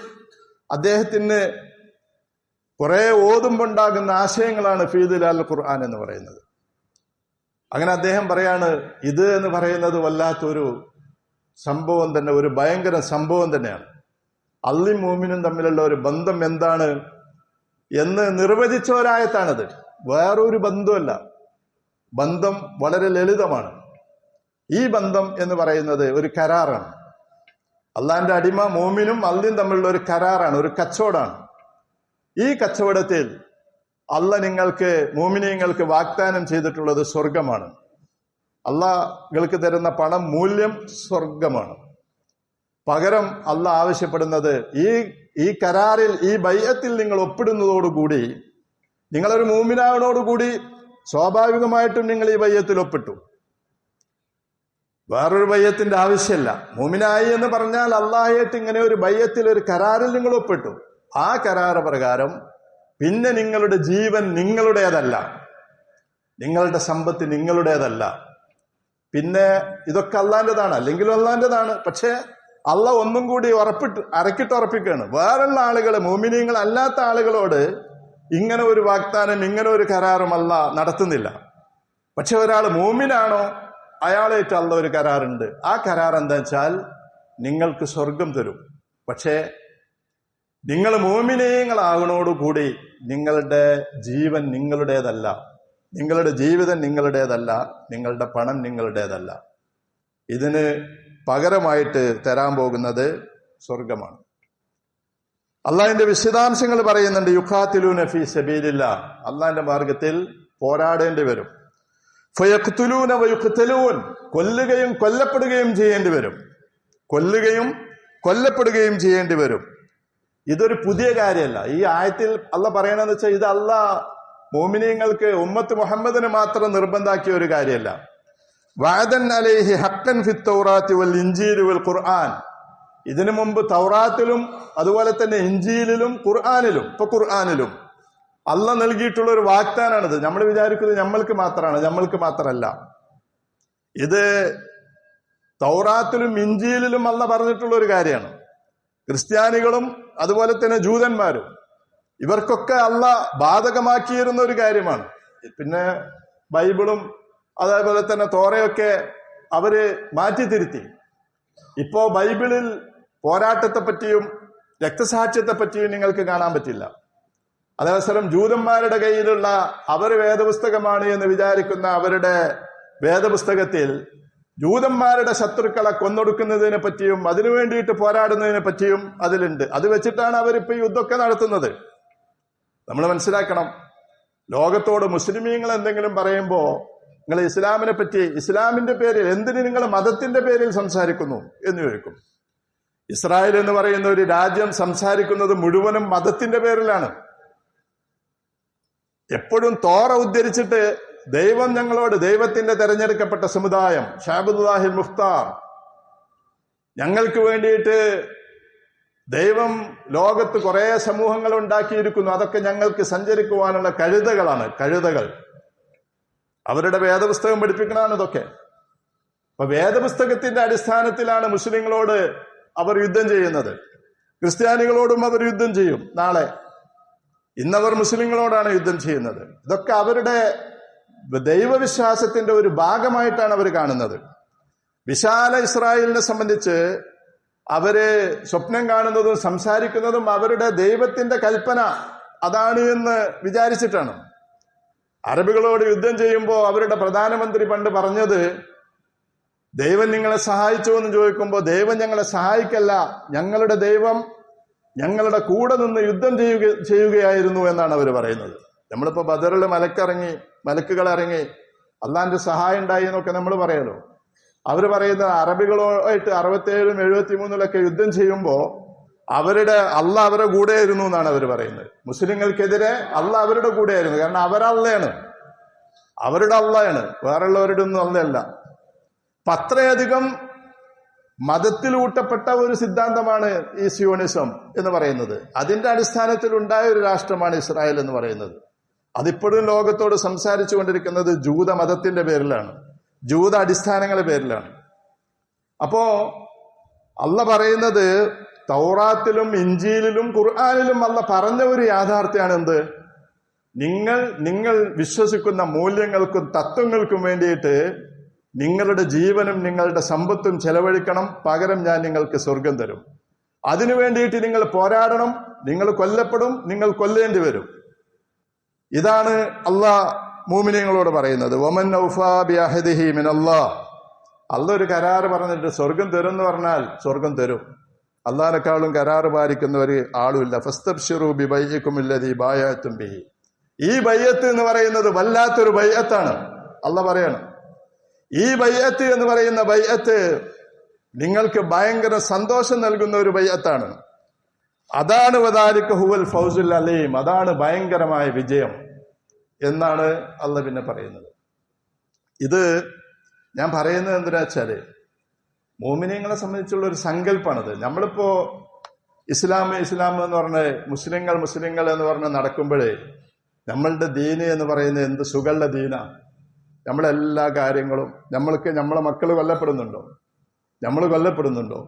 അദ്ദേഹത്തിന് കുറെ ഓതുമ്പോണ്ടാകുന്ന ആശയങ്ങളാണ് ഫീ ദിലാൽ ഖുർആൻ എന്ന് പറയുന്നത്. അങ്ങനെ അദ്ദേഹം പറയാണ്, ഇത് എന്ന് പറയുന്നത് വല്ലാത്തൊരു സംഭവം തന്നെ, ഒരു ഭയങ്കര സംഭവം തന്നെയാണ്. അള്ളയും മൂമിനും തമ്മിലുള്ള ഒരു ബന്ധം എന്താണ് എന്ന് നിർവചിച്ച ഒരായത്താണിത്. വേറൊരു ബന്ധമല്ല, ബന്ധം വളരെ ലളിതമാണ്. ഈ ബന്ധം എന്ന് പറയുന്നത് ഒരു കരാറാണ്. അള്ളാന്റെ അടിമ മൂമിനും അള്ളയും തമ്മിലുള്ള ഒരു കരാറാണ്, ഒരു കച്ചവടമാണ്. ഈ കച്ചവടത്തിൽ നിങ്ങൾക്ക് മൂമിനീങ്ങൾക്ക് വാഗ്ദാനം ചെയ്തിട്ടുള്ളത് സ്വർഗമാണ്. അള്ളാഹ്കൾക്ക് തരുന്ന പണം മൂല്യം സ്വർഗമാണ്. പകരം അള്ളാഹ് ആവശ്യപ്പെടുന്നത് ഈ കരാറിൽ, ഈ ബൈഅത്തിൽ നിങ്ങൾ ഒപ്പിടുന്നതോടുകൂടി, നിങ്ങളൊരു മൂമിനാവിനോടുകൂടി സ്വാഭാവികമായിട്ടും നിങ്ങൾ ഈ ബൈഅത്തിൽ ഒപ്പിട്ടു. വേറൊരു ബൈഅത്തിന്റെ ആവശ്യമില്ല. മൂമിനായി എന്ന് പറഞ്ഞാൽ അള്ളാഹുമായിട്ട് ഇങ്ങനെ ഒരു ബൈഅത്തിൽ, ഒരു കരാറിൽ നിങ്ങൾ ഒപ്പിട്ടു. ആ കരാറ് പ്രകാരം പിന്നെ നിങ്ങളുടെ ജീവൻ നിങ്ങളുടേതല്ല, നിങ്ങളുടെ സമ്പത്ത് നിങ്ങളുടേതല്ല. പിന്നെ ഇതൊക്കെ അള്ളാന്റേതാണ്, അല്ലെങ്കിലും അള്ളാന്റേതാണ്. പക്ഷെ അള്ളാഹ് ഒന്നും കൂടി അരക്കിട്ടുറപ്പിക്കുകയാണ്. വേറുള്ള ആളുകൾ, മോമിനീങ്ങൾ അല്ലാത്ത ആളുകളോട് ഇങ്ങനെ ഒരു വാഗ്ദാനം, ഇങ്ങനെ ഒരു കരാറും അള്ളാഹ് നടത്തുന്നില്ല. പക്ഷെ ഒരാൾ മോമിനാണോ, അയാളായിട്ട് അള്ളാഹ് ഒരു കരാറുണ്ട്. ആ കരാർ എന്താ വെച്ചാൽ നിങ്ങൾക്ക് സ്വർഗം തരും. പക്ഷേ നിങ്ങൾ മോമിനീങ്ങളാകണോടുകൂടി നിങ്ങളുടെ ജീവൻ നിങ്ങളുടേതല്ല, നിങ്ങളുടെ ജീവിതം നിങ്ങളുടേതല്ല, നിങ്ങളുടെ പണം നിങ്ങളുടേതല്ല. ഇതിന് പകരമായിട്ട് തരാൻ പോകുന്നത് സ്വർഗമാണ്. അള്ളാഹിന്റെ വിശദാംശങ്ങൾ പറയുന്നുണ്ട്. യുഖാതിലൂന ഫീ സബീലില്ലാഹ്, അള്ളാഹിന്റെ മാർഗത്തിൽ പോരാടേണ്ടി വരും. ഫയഖ്തുലൂന വയുഖ്തലൂൻ, കൊല്ലുകയും കൊല്ലപ്പെടുകയും ചെയ്യേണ്ടി വരും. കൊല്ലപ്പെടുകയും ചെയ്യേണ്ടി വരും. ഇതൊരു പുതിയ കാര്യമല്ല. ഈ ആയത്തിൽ അള്ളാഹ് പറയണെന്ന് വെച്ചാൽ ഇത് അള്ളാഹ് മോമിനീങ്ങൾക്ക്, ഉമ്മത്ത് മുഹമ്മദിന് മാത്രം നിർബന്ധാക്കിയ ഒരു കാര്യമല്ല. വഅദൻ അലൈഹി ഹഖൻ ഫിത് തൗറാത്തി വൽ ഇൻജീൽ വൽ ഖുർആൻ, ഇതിനു മുമ്പ് തൗറാത്തിലും അതുപോലെ തന്നെ ഇൻജീലിലും ഖുർആനിലും അള്ളാഹ് നൽകിയിട്ടുള്ള ഒരു വാഗ്ദാനാണിത്. നമ്മൾ വിചാരിക്കുന്നത് നമ്മൾക്ക് മാത്രമല്ല. ഇത് തൗറാത്തിലും ഇൻജീലിലും അള്ളാഹ് പറഞ്ഞിട്ടുള്ള ഒരു കാര്യമാണ്. ക്രിസ്ത്യാനികളും അതുപോലെ തന്നെ ജൂതന്മാരും ഇവർക്കൊക്കെ അള്ളാഹ് ബാധകമാക്കിയിരുന്ന ഒരു കാര്യമാണ്. പിന്നെ ബൈബിളും അതേപോലെ തന്നെ തോറയൊക്കെ അവര് മാറ്റിത്തിരുത്തി. ഇപ്പോ ബൈബിളിൽ പോരാട്ടത്തെ പറ്റിയും രക്തസാക്ഷ്യത്തെ പറ്റിയും നിങ്ങൾക്ക് കാണാൻ പറ്റില്ല. അതേസരം ജൂതന്മാരുടെ കയ്യിലുള്ള അവർ വേദപുസ്തകമാണ് എന്ന് വിചാരിക്കുന്ന അവരുടെ വേദപുസ്തകത്തിൽ ജൂതന്മാരുടെ ശത്രുക്കളെ കൊന്നൊടുക്കുന്നതിനെ പറ്റിയും അതിനു വേണ്ടിയിട്ട് പോരാടുന്നതിനെ പറ്റിയും അതിലുണ്ട്. അത് വെച്ചിട്ടാണ് അവരിപ്പോ യുദ്ധമൊക്കെ നടത്തുന്നത്. നമ്മൾ മനസ്സിലാക്കണം, ലോകത്തോട് മുസ്ലിമീങ്ങൾ എന്തെങ്കിലും പറയുമ്പോ നിങ്ങൾ ഇസ്ലാമിനെ പറ്റി, ഇസ്ലാമിന്റെ പേരിൽ എന്തിന് നിങ്ങൾ മതത്തിന്റെ പേരിൽ സംസാരിക്കുന്നു എന്ന് ചോദിക്കും. ഇസ്രായേൽ എന്ന് പറയുന്ന ഒരു രാജ്യം സംസാരിക്കുന്നത് മുഴുവനും മതത്തിന്റെ പേരിലാണ്. എപ്പോഴും തോറ ഉദ്ധരിച്ചിട്ട് ദൈവം ഞങ്ങളോട്, ദൈവത്തിന്റെ തെരഞ്ഞെടുക്കപ്പെട്ട സമുദായം, ഷാബുല്ലാഹിൽ മുഖ്താർ, ഞങ്ങൾക്ക് വേണ്ടിയിട്ട് ദൈവം ലോകത്ത് കുറെ സമൂഹങ്ങൾ ഉണ്ടാക്കിയിരിക്കുന്നു, അതൊക്കെ ഞങ്ങൾക്ക് സഞ്ചരിക്കുവാനുള്ള കഴുതകൾ. അവരുടെ വേദപുസ്തകം പഠിപ്പിക്കണതാണ് ഇതൊക്കെ. അപ്പൊ വേദപുസ്തകത്തിന്റെ അടിസ്ഥാനത്തിലാണ് മുസ്ലിങ്ങളോട് അവർ യുദ്ധം ചെയ്യുന്നത്. ക്രിസ്ത്യാനികളോടും അവർ യുദ്ധം ചെയ്യും നാളെ. ഇന്നവർ മുസ്ലിങ്ങളോടാണ് യുദ്ധം ചെയ്യുന്നത്. ഇതൊക്കെ അവരുടെ ദൈവവിശ്വാസത്തിന്റെ ഒരു ഭാഗമായിട്ടാണ് അവർ കാണുന്നത്. വിശാല ഇസ്രായേലിനെ സംബന്ധിച്ച് അവര് സ്വപ്നം കാണുന്നതും സംസാരിക്കുന്നതും അവരുടെ ദൈവത്തിന്റെ കൽപ്പന അതാണ് എന്ന് വിചാരിച്ചിട്ടാണ്. അറബികളോട് യുദ്ധം ചെയ്യുമ്പോൾ അവരുടെ പ്രധാനമന്ത്രി പണ്ട് പറഞ്ഞത്, ദൈവം നിങ്ങളെ സഹായിച്ചു എന്ന് ചോദിക്കുമ്പോൾ ദൈവം ഞങ്ങളെ സഹായിക്കല്ല, ഞങ്ങളുടെ ദൈവം ഞങ്ങളുടെ കൂടെ നിന്ന് യുദ്ധം ചെയ്യുകയായിരുന്നു എന്നാണ് അവർ പറയുന്നത്. നമ്മളിപ്പോ ബദറിൽ മലക്കുകൾ ഇറങ്ങി അള്ളാന്റെ സഹായം ഉണ്ടായി എന്നൊക്കെ നമ്മൾ പറയാലോ. അവർ പറയുന്നത് അറബികളുമായിട്ട് 67 73 യുദ്ധം ചെയ്യുമ്പോൾ അള്ളാഹ് അവരുടെ കൂടെയായിരുന്നു എന്നാണ് അവർ പറയുന്നത്. മുസ്ലിങ്ങൾക്കെതിരെ അള്ളാഹ് അവരുടെ കൂടെയായിരുന്നു. കാരണം അവരള്ളയാണ്, അവരുടെ അള്ളയാണ്, വേറുള്ളവരുടെ ഒന്നും അള്ളയല്ല. അപ്പൊ അത്രയധികം മതത്തിലൂട്ടപ്പെട്ട ഒരു സിദ്ധാന്തമാണ് ഈ സിയോണിസം എന്ന് പറയുന്നത്. അതിന്റെ അടിസ്ഥാനത്തിൽ ഉണ്ടായ ഒരു രാഷ്ട്രമാണ് ഇസ്രായേൽ എന്ന് പറയുന്നത്. അതിപ്പോഴും ലോകത്തോട് സംസാരിച്ചു കൊണ്ടിരിക്കുന്നത് ജൂത മതത്തിന്റെ പേരിലാണ്, ജൂത അടിസ്ഥാനങ്ങളുടെ പേരിലാണ്. അപ്പോ അള്ള പറയുന്നത് തൗറാത്തിലും ഇഞ്ചീലിലും ഖുർആനിലും അള്ള പറഞ്ഞ ഒരു യാഥാർത്ഥ്യമാണ് എന്ത്? നിങ്ങൾ വിശ്വസിക്കുന്ന മൂല്യങ്ങൾക്കും തത്വങ്ങൾക്കും വേണ്ടിയിട്ട് നിങ്ങളുടെ ജീവനും നിങ്ങളുടെ സമ്പത്തും ചെലവഴിക്കണം, പകരം ഞാൻ നിങ്ങൾക്ക് സ്വർഗം തരും. അതിനു വേണ്ടിയിട്ട് നിങ്ങൾ പോരാടണം, നിങ്ങൾ കൊല്ലപ്പെടും, നിങ്ങൾ കൊല്ലേണ്ടി വരും. ഇതാണ് അള്ളാഹ് മുഅ്മിനീങ്ങളോട് പറയുന്നത്. വമൻ ഔഫാ ബിഅഹദിഹി മിനല്ലാഹ്. അള്ളാഹ് ഒരു കരാറ് പറഞ്ഞിട്ട് സ്വർഗം തരും എന്ന് പറഞ്ഞാൽ സ്വർഗം തരും. അള്ളാഹിനെക്കാളും കരാറ് പാലിക്കുന്ന ഒരു ആളുമില്ല. ഫസ്തബ്ശിറൂ ബിബൈഇകും അല്ലദീ ബായഅതും ബിഹി. ഈ ബൈഅത്ത് എന്ന് പറയുന്നത് വല്ലാത്തൊരു ബൈഅത്താണ്. അള്ളാഹ് പറയണം, ഈ ബൈഅത്ത് എന്ന് പറയുന്ന ബൈഅത്ത് നിങ്ങൾക്ക് ഭയങ്കര സന്തോഷം നൽകുന്ന ഒരു ബൈഅത്താണ്. അതാണ് വദാലിക ഹുവൽ ഫൗസുൽ അലീം, അതാണ് ഭയങ്കരമായ വിജയം എന്നാണ് അള്ളാഹ് പിന്നെ പറയുന്നത്. ഇത് ഞാൻ പറയുന്നത് എന്തിനാ വെച്ചാല് മോമിനിയങ്ങളെ സംബന്ധിച്ചുള്ള ഒരു സങ്കല്പമാണത്. നമ്മളിപ്പോ ഇസ്ലാം എന്ന് പറഞ്ഞ് മുസ്ലിങ്ങൾ എന്ന് പറഞ്ഞ് നടക്കുമ്പോഴേ നമ്മളുടെ ദീന് എന്ന് പറയുന്നത് എന്ത് സുഖമുള്ള ദീനാ. നമ്മളെല്ലാ കാര്യങ്ങളും നമ്മളെ മക്കൾ കൊല്ലപ്പെടുന്നുണ്ടോ? നമ്മൾ കൊല്ലപ്പെടുന്നുണ്ടോ?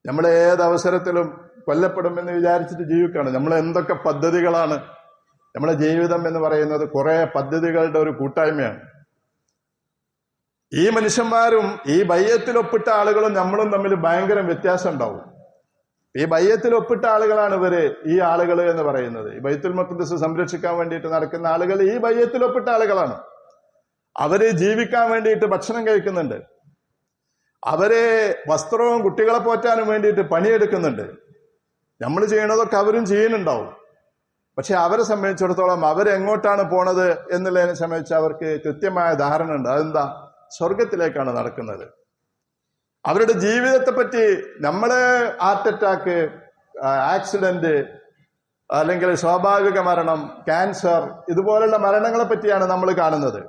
നമ്മൾ ഏതവസരത്തിലും കൊല്ലപ്പെടുമെന്ന് വിചാരിച്ചിട്ട് ജീവിക്കുകയാണ്. നമ്മൾ എന്തൊക്കെ പദ്ധതികളാണ്. നമ്മളെ ജീവിതം എന്ന് പറയുന്നത് കുറെ പദ്ധതികളുടെ ഒരു കൂട്ടായ്മയാണ്. ഈ മനുഷ്യന്മാരും ഈ ബയ്യത്തിൽ ഒപ്പിട്ട ആളുകളും നമ്മളും തമ്മിൽ ഭയങ്കര വ്യത്യാസം ഉണ്ടാവും. ഈ ബയ്യത്തിൽ ഒപ്പിട്ട ആളുകളാണ് ഈ ആളുകൾ എന്ന് പറയുന്നത്. ഈ ബൈത്തുൽ മഖ്ദിസ് സംരക്ഷിക്കാൻ വേണ്ടിയിട്ട് നടക്കുന്ന ആളുകൾ ഈ ബയ്യത്തിൽ ഒപ്പിട്ട ആളുകളാണ്. അവര് ജീവിക്കാൻ വേണ്ടിയിട്ട് ഭക്ഷണം കഴിക്കുന്നുണ്ട്, അവര് വസ്ത്രവും കുട്ടികളെ പോറ്റാനും വേണ്ടിയിട്ട് പണിയെടുക്കുന്നുണ്ട്. നമ്മൾ ചെയ്യണതൊക്കെ അവരും ചെയ്യുന്നുണ്ടാവും. പക്ഷെ അവരെ സംബന്ധിച്ചിടത്തോളം അവരെങ്ങോട്ടാണ് പോണത് എന്നുള്ളതിനെ സംബന്ധിച്ച് അവർക്ക് കൃത്യമായ ധാരണ ഉണ്ട്. അതെന്താ? സ്വർഗത്തിലേക്കാണ് നടക്കുന്നത്. അവരുടെ ജീവിതത്തെ പറ്റി നമ്മള് ഹാർട്ട് അറ്റാക്ക്, ആക്സിഡന്റ്, അല്ലെങ്കിൽ സ്വാഭാവിക മരണം, ക്യാൻസർ, ഇതുപോലുള്ള മരണങ്ങളെ പറ്റിയാണ് നമ്മൾ കാണുന്നത്.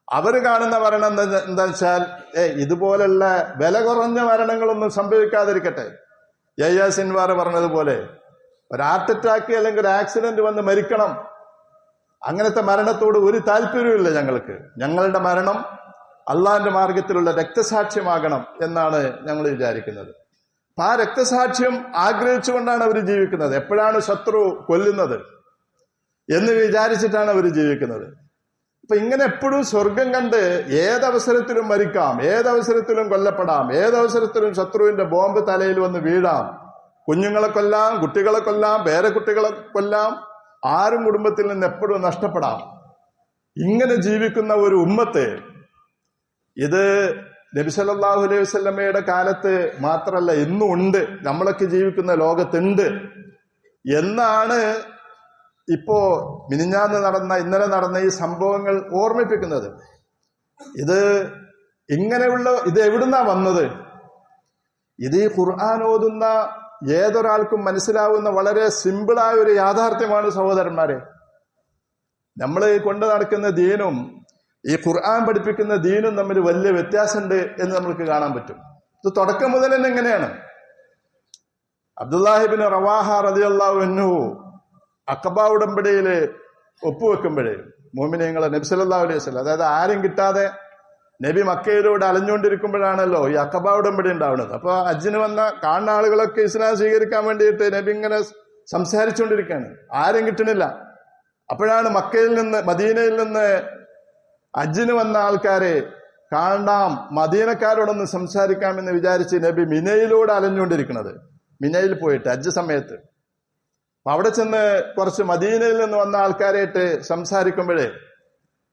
അവര് കാണുന്ന മരണം എന്താ വെച്ചാൽ ഇതുപോലുള്ള വില കുറഞ്ഞ മരണങ്ങളൊന്നും സംഭവിക്കാതിരിക്കട്ടെ. യഹ്യാ സിൻവാർ പറഞ്ഞതുപോലെ ഒരു ഹാർട്ട് അറ്റാക്ക് അല്ലെങ്കിൽ ഒരു ആക്സിഡന്റ് വന്ന് മരിക്കണം, അങ്ങനത്തെ മരണത്തോട് ഒരു താല്പര്യമില്ല ഞങ്ങൾക്ക്. ഞങ്ങളുടെ മരണം അള്ളാഹിന്റെ മാർഗത്തിലുള്ള രക്തസാക്ഷ്യമാകണം എന്നാണ് ഞങ്ങൾ വിചാരിക്കുന്നത്. അപ്പൊ ആ രക്തസാക്ഷ്യം ആഗ്രഹിച്ചുകൊണ്ടാണ് അവർ ജീവിക്കുന്നത്. എപ്പോഴാണ് ശത്രു കൊല്ലുന്നത് എന്ന് വിചാരിച്ചിട്ടാണ് അവർ ജീവിക്കുന്നത്. അപ്പൊ ഇങ്ങനെ എപ്പോഴും സ്വർഗം കണ്ട് ഏതവസരത്തിലും മരിക്കാം, ഏതവസരത്തിലും കൊല്ലപ്പെടാം, ഏതവസരത്തിലും ശത്രുവിന്റെ ബോംബ് തലയിൽ വന്ന് വീഴാം, കുഞ്ഞുങ്ങളെ കൊല്ലാം, കുട്ടികളെ കൊല്ലാം, പേരക്കുട്ടികളെ കൊല്ലാം, ആരും കുടുംബത്തിൽ നിന്ന് എപ്പോഴും നഷ്ടപ്പെടാം. ഇങ്ങനെ ജീവിക്കുന്ന ഒരു ഉമ്മത്ത്, ഇത് നബി സല്ലല്ലാഹു അലൈഹി വസല്ലമയുടെ കാലത്ത് മാത്രമല്ല ഇന്നും ഉണ്ട്, നമ്മളൊക്കെ ജീവിക്കുന്ന ലോകത്തുണ്ട് എന്നാണ് ഇപ്പോ ഇന്നലെ നടന്ന ഈ സംഭവങ്ങൾ ഓർമ്മിപ്പിക്കുന്നത്. ഇത് എവിടുന്നാ വന്നത്? ഇത് ഈ ഖുർആൻ ഓതുന്ന ഏതൊരാൾക്കും മനസ്സിലാവുന്ന വളരെ സിമ്പിളായ ഒരു യാഥാർത്ഥ്യമാണ് സഹോദരന്മാരെ. നമ്മൾ കൊണ്ടു നടക്കുന്ന ദീനും ഈ ഖുർആൻ പഠിപ്പിക്കുന്ന ദീനും തമ്മിൽ വലിയ വ്യത്യാസമുണ്ട് എന്ന് നമുക്ക് കാണാൻ പറ്റും. ഇത് തുടക്കം മുതൽ തന്നെ എങ്ങനെയാണ്? അബ്ദുല്ലാഹിബ്നു റവാഹ റളിയല്ലാഹു അൻഹു അഖബ ഉടമ്പടിയില് ഒപ്പുവെക്കുമ്പോഴേ മുഅ്മിനീങ്ങളെ നബി സല്ലല്ലാഹു അലൈഹി വസല്ലം, അതായത് ആരും കിട്ടാതെ നബി മക്കയിലൂടെ അലഞ്ഞുകൊണ്ടിരിക്കുമ്പോഴാണല്ലോ ഈ അഖബ ഉടമ്പടി ഉണ്ടാവുന്നത്. അപ്പൊ ഹജ്ജിന് വന്ന കാണുന്ന ആളുകളൊക്കെ ഇസ്ലാം സ്വീകരിക്കാൻ വേണ്ടിയിട്ട് നബി ഇങ്ങനെ സംസാരിച്ചുകൊണ്ടിരിക്കുകയാണ്, ആരും കിട്ടണില്ല. അപ്പോഴാണ് മദീനയിൽ നിന്ന് ഹജ്ജിന് വന്ന ആൾക്കാരെ കാണാം, മദീനക്കാരോടൊന്ന് സംസാരിക്കാമെന്ന് വിചാരിച്ച് നബി മിനയിലൂടെ അലഞ്ഞുകൊണ്ടിരിക്കുന്നത്. മിനയിൽ പോയിട്ട് ഹജ്ജ് സമയത്ത് അവിടെ ചെന്ന് കുറച്ച് മദീനയിൽ നിന്ന് വന്ന ആൾക്കാരായിട്ട് സംസാരിക്കുമ്പോഴേ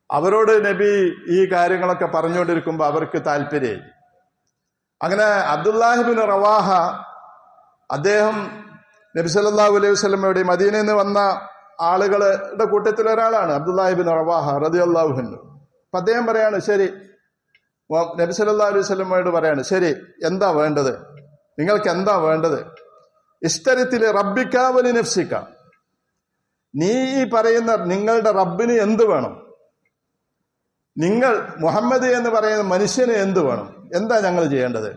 അവരോട് നബി ഈ കാര്യങ്ങളൊക്കെ പറഞ്ഞുകൊണ്ടിരിക്കുമ്പോൾ അവർക്ക് താല്പര്യമായി. അങ്ങനെ അബ്ദുല്ലാഹിബിൻ റവാഹ അദ്ദേഹം നബി സല്ലല്ലാഹു അലൈഹി വസല്ലമയുടെ മദീനയിൽ നിന്ന് വന്ന ആളുകളുടെ കൂട്ടത്തിൽ ഒരാളാണ് അബ്ദുല്ലാഹിബിൻ റവാഹ റളിയല്ലാഹു അൻഹു. അപ്പൊ അദ്ദേഹം പറയാണ്, ശരി, നബി സല്ലല്ലാഹു അലൈഹി വസല്ലമയോട് പറയാണ്, ശരി, എന്താ വേണ്ടത്, നിങ്ങൾക്ക് എന്താ വേണ്ടത്? ഇസ്തരിത്തിലെ റബ്ബിക വലി നഫ്സിക, നീ ഈ പറയുന്ന നിങ്ങളുടെ റബ്ബിന് എന്ത് വേണം, നിങ്ങൾ മുഹമ്മദ് എന്ന് പറയുന്ന മനുഷ്യന് എന്ത് വേണം, എന്താ ഞങ്ങൾ ചെയ്യേണ്ടത്?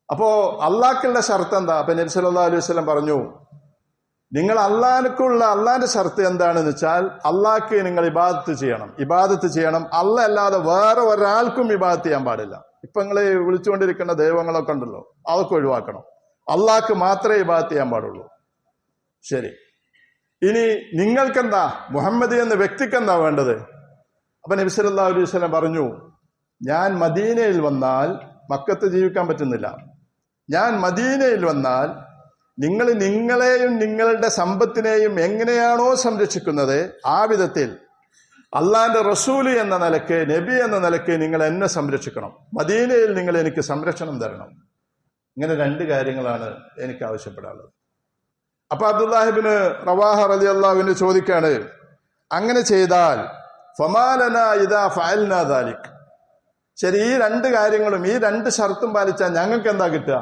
അപ്പോ അള്ളാഹ്ക്കുള്ള ഷർത്ത് എന്താ? അപ്പൊ നബി സല്ലല്ലാഹു അലൈഹി വസല്ലം പറഞ്ഞു, നിങ്ങൾ അള്ളാഹിന്റെ ഷർത്ത് എന്താണെന്ന് വെച്ചാൽ അള്ളാഹ്ക്ക് നിങ്ങൾ ഇബാദത്ത് ചെയ്യണം. അല്ല അല്ലാതെ വേറെ ഒരാൾക്കും ഇബാദത്ത് ചെയ്യാൻ പാടില്ല. ഇപ്പൊ നിങ്ങൾ വിളിച്ചുകൊണ്ടിരിക്കുന്ന ദൈവങ്ങളൊക്കെ ഉണ്ടല്ലോ, അതൊക്കെ ഒഴിവാക്കണം. അള്ളാഹ്ക്ക് മാത്രമേ ഇബാദത്ത് ചെയ്യാൻ പാടുള്ളൂ. ശരി, ഇനി നിങ്ങൾക്കെന്താ, മുഹമ്മദ് എന്ന വ്യക്തിക്ക് എന്താ വേണ്ടത്? അപ്പൊ നബി സല്ലല്ലാഹു അലൈഹി വസല്ലം പറഞ്ഞു, ഞാൻ മദീനയിൽ വന്നാൽ, മക്കത്ത് ജീവിക്കാൻ പറ്റുന്നില്ല, ഞാൻ മദീനയിൽ വന്നാൽ നിങ്ങൾ നിങ്ങളെയും നിങ്ങളുടെ സമ്പത്തിനെയും എങ്ങനെയാണോ സംരക്ഷിക്കുന്നത്, ആ വിധത്തിൽ അള്ളാന്റെ റസൂല് എന്ന നിലയ്ക്ക്, നബി എന്ന നിലയ്ക്ക് നിങ്ങൾ എന്നെ സംരക്ഷിക്കണം. മദീനയിൽ നിങ്ങൾ എനിക്ക് സംരക്ഷണം തരണം. ഇങ്ങനെ രണ്ട് കാര്യങ്ങളാണ് എനിക്ക് ആവശ്യപ്പെടാനുള്ളത്. അപ്പൊ അബ്ദുല്ലാഹിബ്നു റവാഹ റളിയല്ലാഹു അൻഹു ചോദിക്കാണ്, അങ്ങനെ ചെയ്താൽ ഫമാലന ഇദാ ഫഅൽനാ ദാലിക്, ശരി, ഈ രണ്ട് കാര്യങ്ങളും, ഈ രണ്ട് ഷർത്തും പാലിച്ചാൽ ഞങ്ങൾക്ക് എന്താ കിട്ടുക?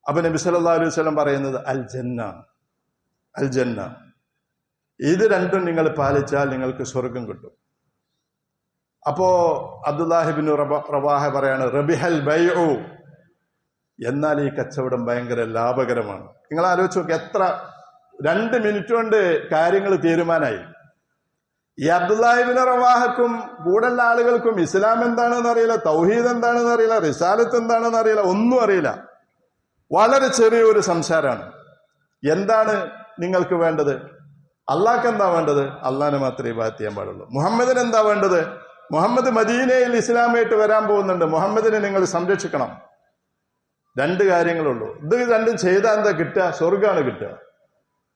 അപ്പൊ നബി സല്ലല്ലാഹു അലൈഹി വസല്ലം പറയുന്നത് അൽ ജന്ന, ഇത് രണ്ടും നിങ്ങൾ പാലിച്ചാൽ നിങ്ങൾക്ക് സ്വർഗം കിട്ടും. അപ്പോ അബ്ദുല്ലാഹിബ്നു റവാഹ പറയാണ്, റബിഹൽ ബൈഉ, എന്നാൽ ഈ കച്ചവടം ഭയങ്കര ലാഭകരമാണ്. നിങ്ങൾ ആലോചിച്ച് നോക്കി, എത്ര 2 മിനിറ്റ് കൊണ്ട് കാര്യങ്ങൾ തീരുമാനമായി. ഈ അബ്ദുല്ലാഹിബ്നു റവാഹക്കും കൂടുതൽ ആളുകൾക്കും ഇസ്ലാം എന്താണെന്ന് അറിയില്ല, തൗഹീദ് എന്താണെന്ന് അറിയില്ല, റിസാലത്ത് എന്താണെന്ന് അറിയില്ല, ഒന്നും അറിയില്ല. വളരെ ചെറിയൊരു സംസാരമാണ്. എന്താണ് നിങ്ങൾക്ക് വേണ്ടത്? അള്ളാഹ്ക്ക് എന്താ വേണ്ടത്? അള്ളാഹിനെ മാത്രമേ ഇബാദത്ത് ചെയ്യാൻ പാടുള്ളൂ. മുഹമ്മദിന് എന്താ വേണ്ടത്? മുഹമ്മദ് മദീനയിൽ ഇസ്ലാമായിട്ട് വരാൻ പോകുന്നുണ്ട്, മുഹമ്മദിനെ നിങ്ങൾ സംരക്ഷിക്കണം. 2 കാര്യങ്ങളുള്ളൂ. ഇത് രണ്ടും ചെയ്താൽ എന്താ കിട്ടുക? സ്വർഗാണ് കിട്ടുക.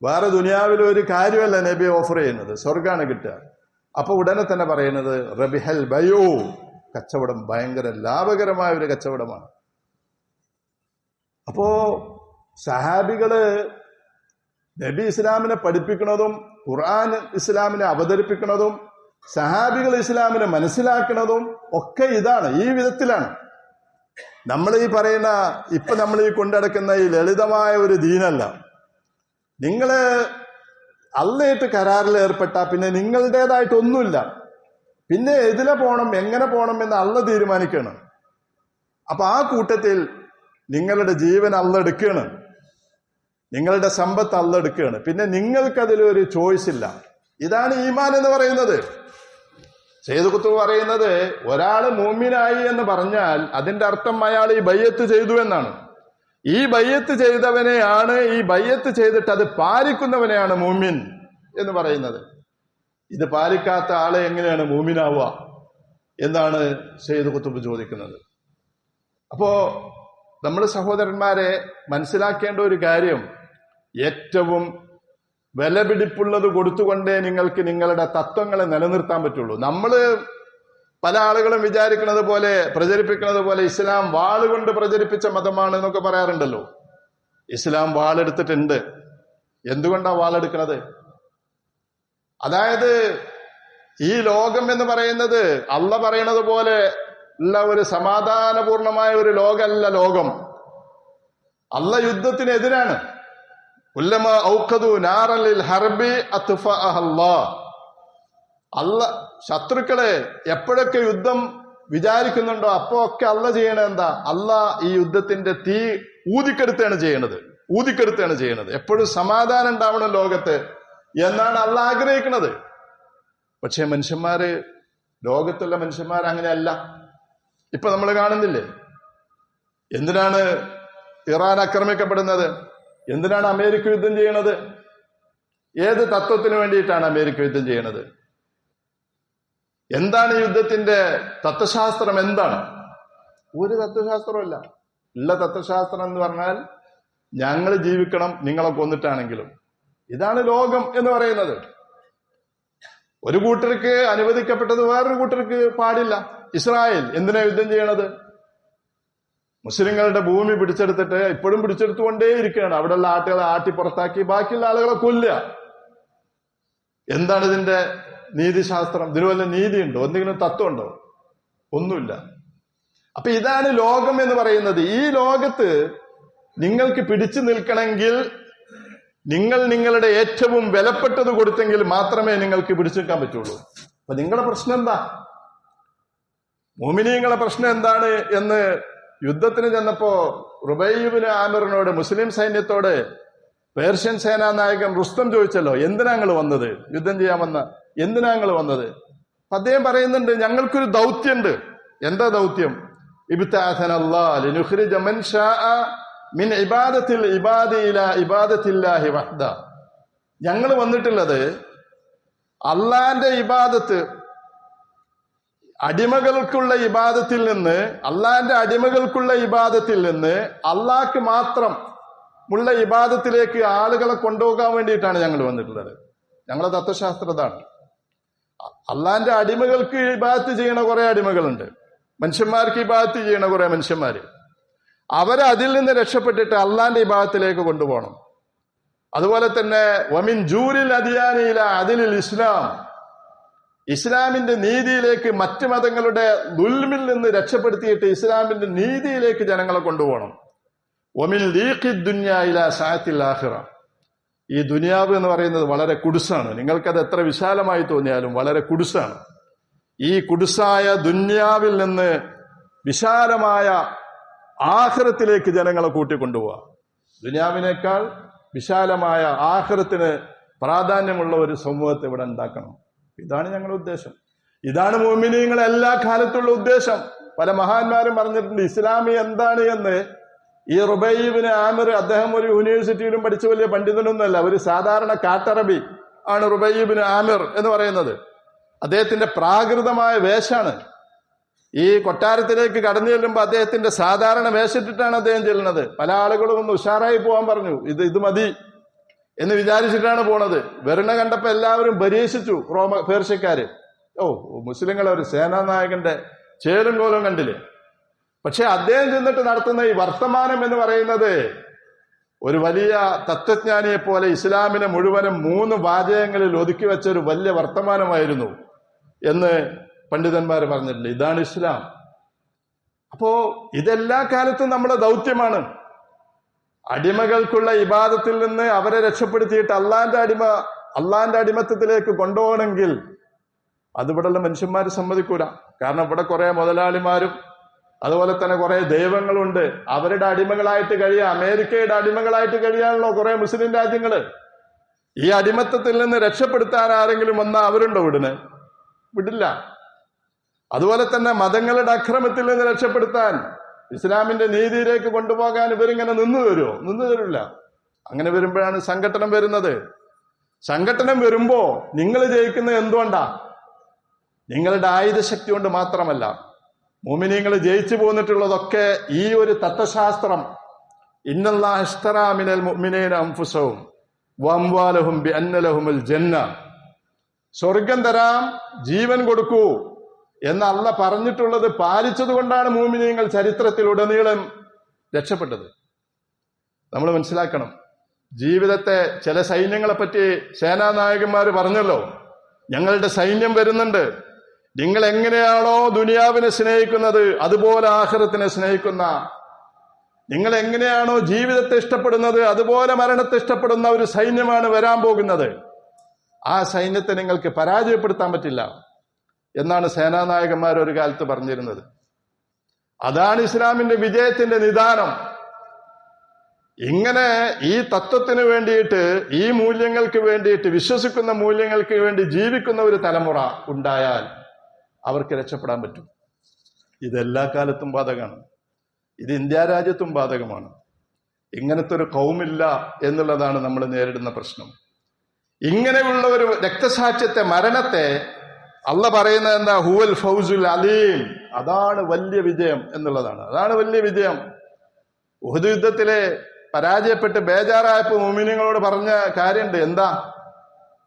വേറെ ദുനിയാവിൽ ഒരു കാര്യമല്ല നബി ഓഫർ ചെയ്യുന്നത്, സ്വർഗാണ് കിട്ടുക. അപ്പൊ ഉടനെ തന്നെ പറയുന്നത് റബിഹൽ ബൈഉ, കച്ചവടം ഭയങ്കര ലാഭകരമായ ഒരു കച്ചവടമാണ്. അപ്പോ സഹാബികള് നബി ഇസ്ലാമിനെ പഠിപ്പിക്കുന്നതും ഖുർആൻ ഇസ്ലാമിനെ അവതരിപ്പിക്കുന്നതും സഹാബികൾ ഇസ്ലാമിനെ മനസ്സിലാക്കുന്നതും ഒക്കെ ഇതാണ്, ഈ വിധത്തിലാണ്. നമ്മൾ ഈ പറയുന്ന, ഇപ്പൊ നമ്മൾ ഈ കൊണ്ടടക്കുന്ന ഈ ലളിതമായ ഒരു ദീനല്ല. നിങ്ങള് അള്ളായിട്ട് കരാറിൽ ഏർപ്പെട്ടാൽ പിന്നെ നിങ്ങളുടേതായിട്ടൊന്നുമില്ല. പിന്നെ എതിലെ പോകണം, എങ്ങനെ പോകണം എന്ന് അള്ള തീരുമാനിക്കണം. അപ്പൊ ആ കൂട്ടത്തിൽ നിങ്ങളുടെ ജീവൻ അള്ള എടുക്കുകയാണ്, നിങ്ങളുടെ സമ്പത്ത് അള്ള എടുക്കുകയാണ്. പിന്നെ നിങ്ങൾക്കതിലൊരു ചോയ്സ് ഇല്ല. ഇതാണ് ഈമാൻ എന്ന് പറയുന്നത്. സയ്യിദ് ഖുത്ബ് പറയുന്നത്, ഒരാള് മുഅ്മിനായി എന്ന് പറഞ്ഞാൽ അതിന്റെ അർത്ഥം അയാൾ ഈ ബയ്യത്ത് ചെയ്തു എന്നാണ്. ഈ ബയ്യത്ത് ചെയ്തവനെയാണ്, ഈ ബയ്യത്ത് ചെയ്തിട്ട് അത് പാലിക്കുന്നവനെയാണ് മുഅ്മിൻ എന്ന് പറയുന്നത്. ഇത് പാലിക്കാത്ത ആളെ എങ്ങനെയാണ് മുഅ്മിനാവുക എന്നാണ് സയ്യിദ് ഖുത്ബ് ചോദിക്കുന്നത്. അപ്പോ നമ്മൾ സഹോദരന്മാരെ മനസ്സിലാക്കേണ്ട ഒരു കാര്യം, ഏറ്റവും വിലപിടിപ്പുള്ളത് കൊടുത്തുകൊണ്ടേ നിങ്ങൾക്ക് നിങ്ങളുടെ തത്വങ്ങളെ നിലനിർത്താൻ പറ്റുള്ളൂ. പല ആളുകളും വിചാരിക്കുന്നത് പോലെ, പ്രചരിപ്പിക്കുന്നത് പോലെ ഇസ്ലാം വാളുകൊണ്ട് പ്രചരിപ്പിച്ച മതമാണ് എന്നൊക്കെ പറയാറുണ്ടല്ലോ. ഇസ്ലാം വാളെടുത്തിട്ടുണ്ട്. എന്തുകൊണ്ടാ വാളെടുക്കുന്നത്? അതായത് ഈ ലോകം എന്ന് പറയുന്നത് അള്ള പറയണത് പോലെ ഉള്ള ഒരു സമാധാനപൂർണമായ ഒരു ലോകമല്ല ലോകം. അള്ള യുദ്ധത്തിനെതിരാണ്. ഉല്ലമ ഔഖദു നാറൻ ലിൽ ഹർബി അത്ഫഅഹ അല്ലാഹ്. അള്ള ശത്രുക്കളെ എപ്പോഴൊക്കെ യുദ്ധം വിചാരിക്കുന്നുണ്ടോ അപ്പോ ഒക്കെ അള്ള ചെയ്യണ എന്താ? അള്ള ഈ യുദ്ധത്തിന്റെ തീ ഊതിക്കെടുത്താണ് ചെയ്യണത്. എപ്പോഴും സമാധാനം ഉണ്ടാവണം ലോകത്ത് എന്നാണ് അള്ള ആഗ്രഹിക്കുന്നത്. പക്ഷെ ലോകത്തുള്ള മനുഷ്യന്മാർ അങ്ങനെയല്ല. ഇപ്പൊ നമ്മൾ കാണുന്നില്ലേ, എന്തിനാണ് ഇറാൻ ആക്രമിക്കപ്പെടുന്നത്? എന്തിനാണ് അമേരിക്ക യുദ്ധം ചെയ്യണത്? ഏത് തത്വത്തിന് വേണ്ടിയിട്ടാണ് അമേരിക്ക യുദ്ധം ചെയ്യണത്? എന്താണ് യുദ്ധത്തിന്റെ തത്വശാസ്ത്രം? എന്താണ്? ഒരു തത്വശാസ്ത്രമല്ല. ഉള്ള തത്വശാസ്ത്രം എന്ന് പറഞ്ഞാൽ ഞങ്ങൾ ജീവിക്കണം, നിങ്ങളെ കൊന്നിട്ടാണെങ്കിലും. ഇതാണ് ലോകം എന്ന് പറയുന്നത്. ഒരു കൂട്ടർക്ക് അനുവദിക്കപ്പെട്ടത് വേറൊരു കൂട്ടർക്ക് പാടില്ല. ഇസ്രായേൽ എന്തിനാ യുദ്ധം ചെയ്യണത്? മുസ്ലിങ്ങളുടെ ഭൂമി പിടിച്ചെടുത്തിട്ട് ഇപ്പോഴും പിടിച്ചെടുത്തുകൊണ്ടേ ഇരിക്കുകയാണ്. അവിടെയുള്ള ആട്ടുകളെ ആട്ടി പുറത്താക്കി ബാക്കിയുള്ള ആളുകളെ കൊല്ലുക. എന്താണ് ഇതിന്റെ നീതിശാസ്ത്രം? ഇതിന് വല്ല നീതിയുണ്ടോ? എന്തെങ്കിലും തത്വമുണ്ടോ? ഒന്നുമില്ല. അപ്പൊ ഇതാണ് ലോകം എന്ന് പറയുന്നത്. ഈ ലോകത്ത് നിങ്ങൾക്ക് പിടിച്ചു നിൽക്കണമെങ്കിൽ നിങ്ങൾ നിങ്ങളുടെ ഏറ്റവും വിലപ്പെട്ടത് കൊടുത്തെങ്കിൽ മാത്രമേ നിങ്ങൾക്ക് പിടിച്ചു നിൽക്കാൻ പറ്റുള്ളൂ. അപ്പൊ നിങ്ങളുടെ പ്രശ്നം എന്താ? മുഅ്മിനീങ്ങളുടെ പ്രശ്നം എന്താണ് എന്ന് യുദ്ധത്തിന് ചെന്നപ്പോ റുബൈയ് ഇബ്നു ആമിറിനോട്, മുസ്ലിം സൈന്യത്തോട് പേർഷ്യൻ സേനാനായകൻ റുസ്തം ചോദിച്ചല്ലോ, എന്തിനാ നിങ്ങൾ വന്നത്? യുദ്ധം ചെയ്യാമെന്ന എന്തിനാ നിങ്ങൾ വന്നത്? അപ്പൊ അദ്ദേഹം പറയുന്നുണ്ട്, ഞങ്ങൾക്കൊരു ദൗത്യമുണ്ട്. എന്താ ദൗത്യം? ഇബ്തഅസനല്ലാഹു ലിനുഖ്രിജ മൻ ശാഅ മിൻ ഇബാദത്തിൽ ഇബാദി ഇലാ ഇബാദത്തില്ലാഹി വഹ്ദ. ഞങ്ങൾ വന്നിട്ടുള്ളത് അള്ളാന്റെ ഇബാദത്ത്, അടിമകൾക്കുള്ള ഇബാദത്തിൽ നിന്ന്, അള്ളാന്റെ അടിമകൾക്കുള്ള ഇബാദത്തിൽ നിന്ന് അള്ളാഹ്ക്ക് മാത്രം ഉള്ള ഇബാദത്തിലേക്ക് ആളുകളെ കൊണ്ടുപോകാൻ വേണ്ടിയിട്ടാണ് ഞങ്ങൾ വന്നിട്ടുള്ളത്. ഞങ്ങളെ തത്വശാസ്ത്രം ഇതാണ്. അള്ളാന്റെ അടിമകൾക്ക് ഇബാദത്ത് ചെയ്യണ കുറെ അടിമകളുണ്ട്, മനുഷ്യന്മാർക്ക് ഇബാദത്ത് ചെയ്യണ കുറെ മനുഷ്യന്മാര്. അവരെ അതിൽ നിന്ന് രക്ഷപ്പെട്ടിട്ട് അള്ളാന്റെ ഇബാദത്തിലേക്ക് കൊണ്ടുപോകണം. അതുപോലെ തന്നെ വമിൻ ജൂരിൽ അദിയാനിയില അതിലിൽ ഇസ്ലാം, ഇസ്ലാമിന്റെ നീതിയിലേക്ക് മറ്റ് മതങ്ങളുടെ ദുൽമിൽ നിന്ന് രക്ഷപ്പെടുത്തിയിട്ട് ഇസ്ലാമിന്റെ നീതിയിലേക്ക് ജനങ്ങളെ കൊണ്ടുപോകണം. ഒമിൻ ലീഖി ദുനിയായില സാഅത്തിൽ ആഖിറ. ഈ ദുനിയാവ് എന്ന് പറയുന്നത് വളരെ കുടുസാണ്. നിങ്ങൾക്കത് എത്ര വിശാലമായി തോന്നിയാലും വളരെ കുടുസാണ്. ഈ കുടുസായ ദുനിയാവിൽ നിന്ന് വിശാലമായ ആഖിറത്തിലേക്ക് ജനങ്ങളെ കൂട്ടിക്കൊണ്ടുപോവുക. ദുനിയാവിനേക്കാൾ വിശാലമായ ആഖിറത്തിന് പ്രാധാന്യമുള്ള ഒരു സമൂഹത്തെ ഇവിടെ ഉണ്ടാക്കണം. ഇതാണ് ഞങ്ങളുടെ ഉദ്ദേശം. ഇതാണ് മുഅ്മിനീങ്ങളെ എല്ലാ കാലത്തുള്ള ഉദ്ദേശം. പല മഹാന്മാരും പറഞ്ഞിട്ടുണ്ട് ഇസ്ലാമി എന്താണ് എന്ന്. ഈ റുബൈയ് ഇബ്നു ആമിർ, അദ്ദേഹം ഒരു യൂണിവേഴ്സിറ്റിയിലും പഠിച്ച വലിയ പണ്ഡിതനൊന്നുമല്ല, ഒരു സാധാരണ കാട്ടറബി ആണ് റുബൈയ് ഇബ്നു ആമിർ എന്ന് പറയുന്നത്. അദ്ദേഹത്തിന്റെ പ്രാകൃതമായ വേഷാണ്. ഈ കൊട്ടാരത്തിലേക്ക് കടന്നു ചെല്ലുമ്പോൾ അദ്ദേഹത്തിന്റെ സാധാരണ വേഷിട്ടിട്ടാണ് അദ്ദേഹം ചെല്ലുന്നത്. പല ആളുകളും ഒന്ന് ഉഷാറായി പോകാൻ പറഞ്ഞു, ഇത് മതി എന്ന് വിചാരിച്ചിട്ടാണ് പോണത്. വെറുണ കണ്ടപ്പോ എല്ലാവരും പരീക്ഷിച്ചു പേർഷ്യക്കാര്. മുസ്ലിങ്ങളെ ഒരു സേനാനായകന്റെ ചേലും കോലം കണ്ടില്ലേ? പക്ഷെ അദ്ദേഹം ചെന്നിട്ട് നടത്തുന്ന ഈ വർത്തമാനം എന്ന് പറയുന്നത് ഒരു വലിയ തത്വജ്ഞാനിയെ പോലെ ഇസ്ലാമിനെ മുഴുവനും 3 വാചകങ്ങളിൽ ഒതുക്കി വെച്ച ഒരു വലിയ വർത്തമാനമായിരുന്നു എന്ന് പണ്ഡിതന്മാർ പറഞ്ഞിട്ടുണ്ട്. ഇതാണ് ഇസ്ലാം. അപ്പോ ഇതെല്ലാ കാലത്തും നമ്മുടെ ദൗത്യമാണ്. അടിമകൾക്കുള്ള ഇബാദത്തിൽ നിന്ന് അവരെ രക്ഷപ്പെടുത്തിയിട്ട് അള്ളാന്റെ അടിമത്തത്തിലേക്ക് കൊണ്ടുപോകണമെങ്കിൽ അതിവിടെയുള്ള മനുഷ്യന്മാർ സമ്മതിക്കൂല. കാരണം ഇവിടെ കുറെ മുതലാളിമാരും അതുപോലെ തന്നെ കുറെ ദൈവങ്ങളുണ്ട്. അവരുടെ അടിമകളായിട്ട് കഴിയുക, അമേരിക്കയുടെ അടിമകളായിട്ട് കഴിയാണല്ലോ കുറെ മുസ്ലിം രാജ്യങ്ങള്. ഈ അടിമത്തത്തിൽ നിന്ന് രക്ഷപ്പെടുത്താൻ ആരെങ്കിലും വന്നാൽ അവരുണ്ടോ? വിടില്ല. അതുപോലെ തന്നെ മതങ്ങളുടെ അക്രമത്തിൽ നിന്ന് രക്ഷപ്പെടുത്താൻ, ഇസ്ലാമിന്റെ നീതിയിലേക്ക് കൊണ്ടുപോകാൻ ഇവരിങ്ങനെ നിന്നു തരില്ല. അങ്ങനെ വരുമ്പോഴാണ് സംഘട്ടനം വരുന്നത്. സംഘട്ടനം വരുമ്പോ നിങ്ങൾ ജയിക്കുന്നത് എന്തുകൊണ്ടാ? നിങ്ങളുടെ ആയുധശക്തി കൊണ്ട് മാത്രമല്ല. മുഅ്മിനീങ്ങൾ ജയിച്ചു പോന്നിട്ടുള്ളതൊക്കെ ഈ ഒരു തത്വശാസ്ത്രം, ഇന്നല്ലാഹ ഇശ്തറാ മിനൽ മുഅ്മിനീന അൻഫുസഹും വഅംവാലഹും ബിഅന്ന ലഹുമുൽ ജന്ന. സ്വർഗം തരാം, ജീവൻ കൊടുക്കൂ എന്ന് അല്ലാഹ് പറഞ്ഞിട്ടുള്ളത് പാലിച്ചത് കൊണ്ടാണ് മുഅ്മിനീങ്ങൾ ചരിത്രത്തിലുടനീളം രക്ഷപ്പെട്ടത്. നമ്മൾ മനസ്സിലാക്കണം. ജീവിതത്തെ ചില സൈന്യങ്ങളെ പറ്റി സേനാനായകന്മാർ പറഞ്ഞല്ലോ, ഞങ്ങളുടെ സൈന്യം വരുന്നുണ്ട്, നിങ്ങൾ എങ്ങനെയാണോ ദുനിയാവിനെ സ്നേഹിക്കുന്നത് അതുപോലെ ആഖിറത്തിനെ സ്നേഹിക്കുന്ന, നിങ്ങൾ എങ്ങനെയാണോ ജീവിതത്തെ ഇഷ്ടപ്പെടുന്നത് അതുപോലെ മരണത്തെ ഇഷ്ടപ്പെടുന്ന ഒരു സൈന്യമാണ് വരാൻ പോകുന്നത്. ആ സൈന്യത്തെ നിങ്ങൾക്ക് പരാജയപ്പെടുത്താൻ പറ്റില്ല എന്നാണ് സേനാനായകന്മാർ ഒരു കാലത്ത് പറഞ്ഞിരുന്നത്. അതാണ് ഇസ്ലാമിന്റെ വിജയത്തിന്റെ നിദാനം. ഇങ്ങനെ ഈ തത്വത്തിന് വേണ്ടിയിട്ട്, ഈ മൂല്യങ്ങൾക്ക് വേണ്ടിയിട്ട്, വിശ്വസിക്കുന്ന മൂല്യങ്ങൾക്ക് വേണ്ടി ജീവിക്കുന്ന ഒരു തലമുറ ഉണ്ടായാൽ അവർക്ക് രക്ഷപ്പെടാൻ പറ്റും. ഇതെല്ലാ കാലത്തും ബാധകമാണ്. ഇത് ഇന്ത്യ രാജ്യത്തും ബാധകമാണ്. ഇങ്ങനത്തെ ഒരു കൗമില്ല എന്നുള്ളതാണ് നമ്മൾ നേരിടുന്ന പ്രശ്നം. ഇങ്ങനെയുള്ള ഒരു രക്തസാക്ഷ്യത്തെ, മരണത്തെ അല്ലാഹ് പറയുന്നത് എന്താ? ഹുവൽ ഫൗസുൽ അലീം. അതാണ് വലിയ വിജയം എന്നുള്ളതാണ്. അതാണ് വലിയ വിജയം. ഉഹദ് യുദ്ധത്തിലെ പരാജയപ്പെട്ട് ബേജാറായപ്പോ മുഅ്മിനീങ്ങളോട് പറഞ്ഞ കാര്യമുണ്ട്. എന്താ?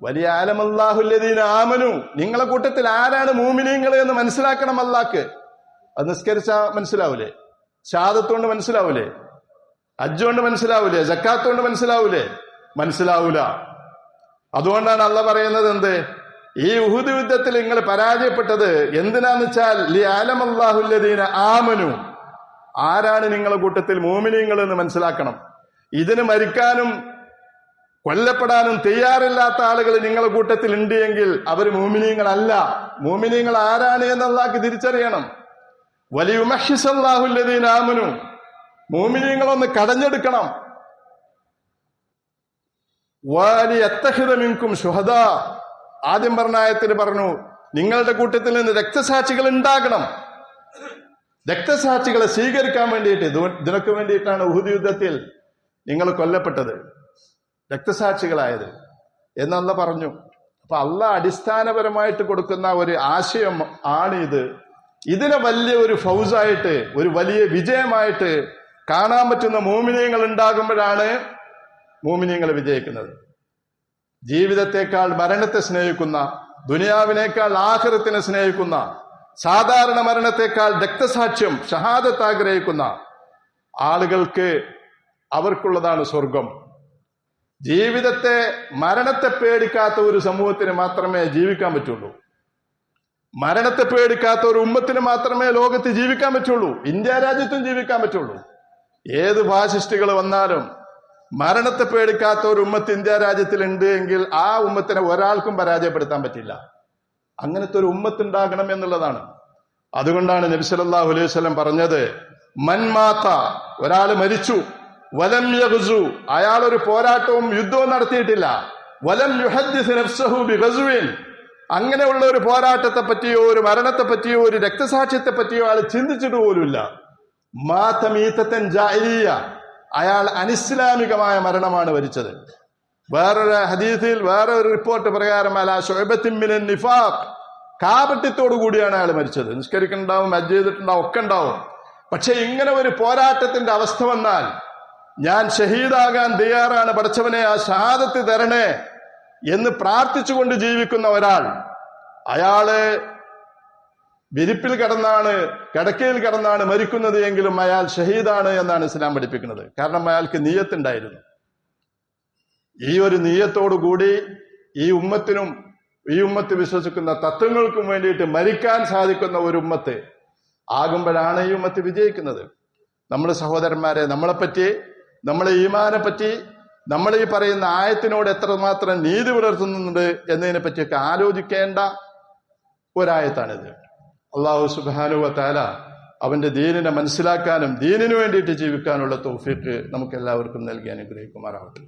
വലിയ ആലമല്ലാഹുല്ലദീന ആമനു. നിങ്ങളെ കൂട്ടത്തിൽ ആരാണ് മുഅ്മിനീങ്ങൾ എന്ന് മനസ്സിലാക്കണം അല്ലാഹ്ക്ക്. അത് നിസ്കരിച്ചാ മനസ്സിലാവൂലേ? ഷഹാദത്തുകൊണ്ട് മനസ്സിലാവൂലേ? ഹജ്ജ് കൊണ്ട് മനസ്സിലാവൂലേ? സക്കാത്ത് കൊണ്ട് മനസ്സിലാവൂലേ? മനസ്സിലാവൂല. അതുകൊണ്ടാണ് അള്ളാഹ് പറയുന്നത് എന്ത്? ഈ ഉഹുദ് യുദ്ധത്തിൽ നിങ്ങൾ പരാജയപ്പെട്ടത് എന്തിനാന്ന് വെച്ചാൽ ലിയഅലമല്ലാഹുല്ലദീന ആമനു, ആരാണ് നിങ്ങളുടെ കൂട്ടത്തിൽ മോമിനീങ്ങൾ എന്ന് മനസ്സിലാക്കണം. ഇതിന് മരിക്കാനും കൊല്ലപ്പെടാനും തയ്യാറില്ലാത്ത ആളുകൾ നിങ്ങളുടെ കൂട്ടത്തിൽ ഉണ്ട് എങ്കിൽ അവർ മോമിനീങ്ങളല്ല. മോമിനീങ്ങൾ ആരാണ് എന്ന് അള്ളാഹ്ക്ക് തിരിച്ചറിയണം. വലിയുമഹിസല്ലാഹുല്ലദീന ആമനു, മോമിനീങ്ങളൊന്ന് കടഞ്ഞെടുക്കണം. വലിയത്തഖിദ മിൻകും ശുഹദാ, ആദ്യം പറഞ്ഞ ആയത്തിൽ പറഞ്ഞു നിങ്ങളുടെ കൂട്ടത്തിൽ നിന്ന് രക്തസാക്ഷികൾ ഉണ്ടാകണം. രക്തസാക്ഷികളെ സ്വീകരിക്കാൻ വേണ്ടിയിട്ട്, ഇതിനൊക്കെ വേണ്ടിയിട്ടാണ് ഉഹുദ് യുദ്ധത്തിൽ നിങ്ങൾ കൊല്ലപ്പെട്ടത്, രക്തസാക്ഷികളായത് എന്നല്ല പറഞ്ഞു. അപ്പൊ അള്ളാഹ് അടിസ്ഥാനപരമായിട്ട് കൊടുക്കുന്ന ഒരു ആശയം ആണ് ഇത്. ഇതിനെ വലിയ ഒരു ഫൗസായിട്ട്, ഒരു വലിയ വിജയമായിട്ട് കാണാൻ പറ്റുന്ന മോമിനീങ്ങൾ ഉണ്ടാകുമ്പോഴാണ് മോമിനീങ്ങൾ വിജയിക്കുന്നത്. ജീവിതത്തെക്കാൾ മരണത്തെ സ്നേഹിക്കുന്ന, ദുനിയാവിനേക്കാൾ ആഖിറത്തിനെ സ്നേഹിക്കുന്ന, സാധാരണ മരണത്തെക്കാൾ രക്തസാക്ഷ്യം ഷഹാദത്ത് ആഗ്രഹിക്കുന്ന ആളുകൾക്ക് അവർക്കുള്ളതാണ് സ്വർഗം. ജീവിതത്തെ, മരണത്തെ പേടിക്കാത്ത ഒരു സമൂഹത്തിന് മാത്രമേ ജീവിക്കാൻ പറ്റുള്ളൂ. മരണത്തെ പേടിക്കാത്ത ഒരു ഉമ്മത്തിന് മാത്രമേ ലോകത്ത് ജീവിക്കാൻ പറ്റുള്ളൂ. ഇന്ത്യ രാജ്യത്തും ജീവിക്കാൻ പറ്റുള്ളൂ. ഏത് ഫാസിസ്റ്റുകൾ വന്നാലും മരണത്തെ പേടിക്കാത്ത ഒരു ഉമ്മത്ത് ഇന്ത്യ രാജ്യത്തിൽ ഉണ്ട് എങ്കിൽ ആ ഉമ്മത്തിനെ ഒരാൾക്കും പരാജയപ്പെടുത്താൻ പറ്റില്ല. അങ്ങനത്തെ ഒരു ഉമ്മത്ത് ഉണ്ടാകണം എന്നുള്ളതാണ്. അതുകൊണ്ടാണ് നബി സല്ലല്ലാഹു അലൈഹി വസല്ലം പറഞ്ഞത്, മൻ മാത, ഒരാൾ മരിച്ചു, വലം യഗ്സു, അയാൾ ഒരു പോരാട്ടവും യുദ്ധവും നടത്തിയിട്ടില്ല, വലം യുഹദ്ദിസ് നഫ്സഹു ബിഗസ്വിൻ, അങ്ങനെയുള്ള ഒരു പോരാട്ടത്തെ പറ്റിയോ ഒരു മരണത്തെ പറ്റിയോ ഒരു രക്തസാക്ഷ്യത്തെ പറ്റിയോ അയാൾ ചിന്തിച്ചിട്ട് പോലുമില്ല. മാത മീതത്തൻ ജാഹിലിയ്യ, അയാൾ അനിസ്ലാമികമായ മരണമാണ് വരിച്ചത്. വേറൊരു ഹദീസിൽ വേറൊരു റിപ്പോർട്ട് പ്രകാരം അലാ ശുഅബത്തിൻ മിനൻ നിഫാഖ്, കാപട്യത്തോടു കൂടിയാണ് അയാൾ മരിച്ചത്. നിസ്കരിക്കുന്നുണ്ടാവും, ഹജ്ജ് ചെയ്തിട്ടുണ്ടാവും, ഒക്കെ ഉണ്ടാവും. പക്ഷെ ഇങ്ങനെ ഒരു പോരാട്ടത്തിന്റെ അവസ്ഥ വന്നാൽ ഞാൻ ഷഹീദാകാൻ തയ്യാറാണ്, പടച്ചവനെ ആ ഷഹാദത്ത് തരണേ എന്ന് പ്രാർത്ഥിച്ചുകൊണ്ട് ജീവിക്കുന്ന ഒരാൾ, അയാള് വിരിപ്പിൽ കിടന്നാണ്, കിടക്കയിൽ കിടന്നാണ് മരിക്കുന്നത് എങ്കിലും അയാൾ ഷഹീദാണ് എന്നാണ് ഇസ്ലാം പഠിപ്പിക്കുന്നത്. കാരണം അയാൾക്ക് നിയ്യത്തുണ്ടായിരുന്നു. ഈ ഒരു നിയ്യത്തോടു കൂടി ഈ ഉമ്മത്തിനും ഈ ഉമ്മത്ത് വിശ്വസിക്കുന്ന തത്വങ്ങൾക്കും വേണ്ടിയിട്ട് മരിക്കാൻ സാധിക്കുന്ന ഒരു ഉമ്മത്ത് ആകുമ്പോഴാണ് ഈ ഉമ്മത്ത് വിജയിക്കുന്നത്. നമ്മുടെ സഹോദരന്മാരെ, നമ്മളെപ്പറ്റി, നമ്മളെ ഈമാനെ പറ്റി, നമ്മൾ ഈ പറയുന്ന ആയത്തിനോട് എത്രമാത്രം നീതി പുലർത്തുന്നുണ്ട് എന്നതിനെ പറ്റിയൊക്കെ ആലോചിക്കേണ്ട ഒരായത്താണിത്. അല്ലാഹു സുബ്ഹാനഹു വ തആല അവന്റെ ദീനിനെ മനസ്സിലാക്കാനും ദീനിനു വേണ്ടിയിട്ട് ജീവിക്കാനുള്ള തൗഫീഖ് നമുക്ക് എല്ലാവർക്കും നൽകി അനുഗ്രഹിക്കുമാറാവട്ടെ.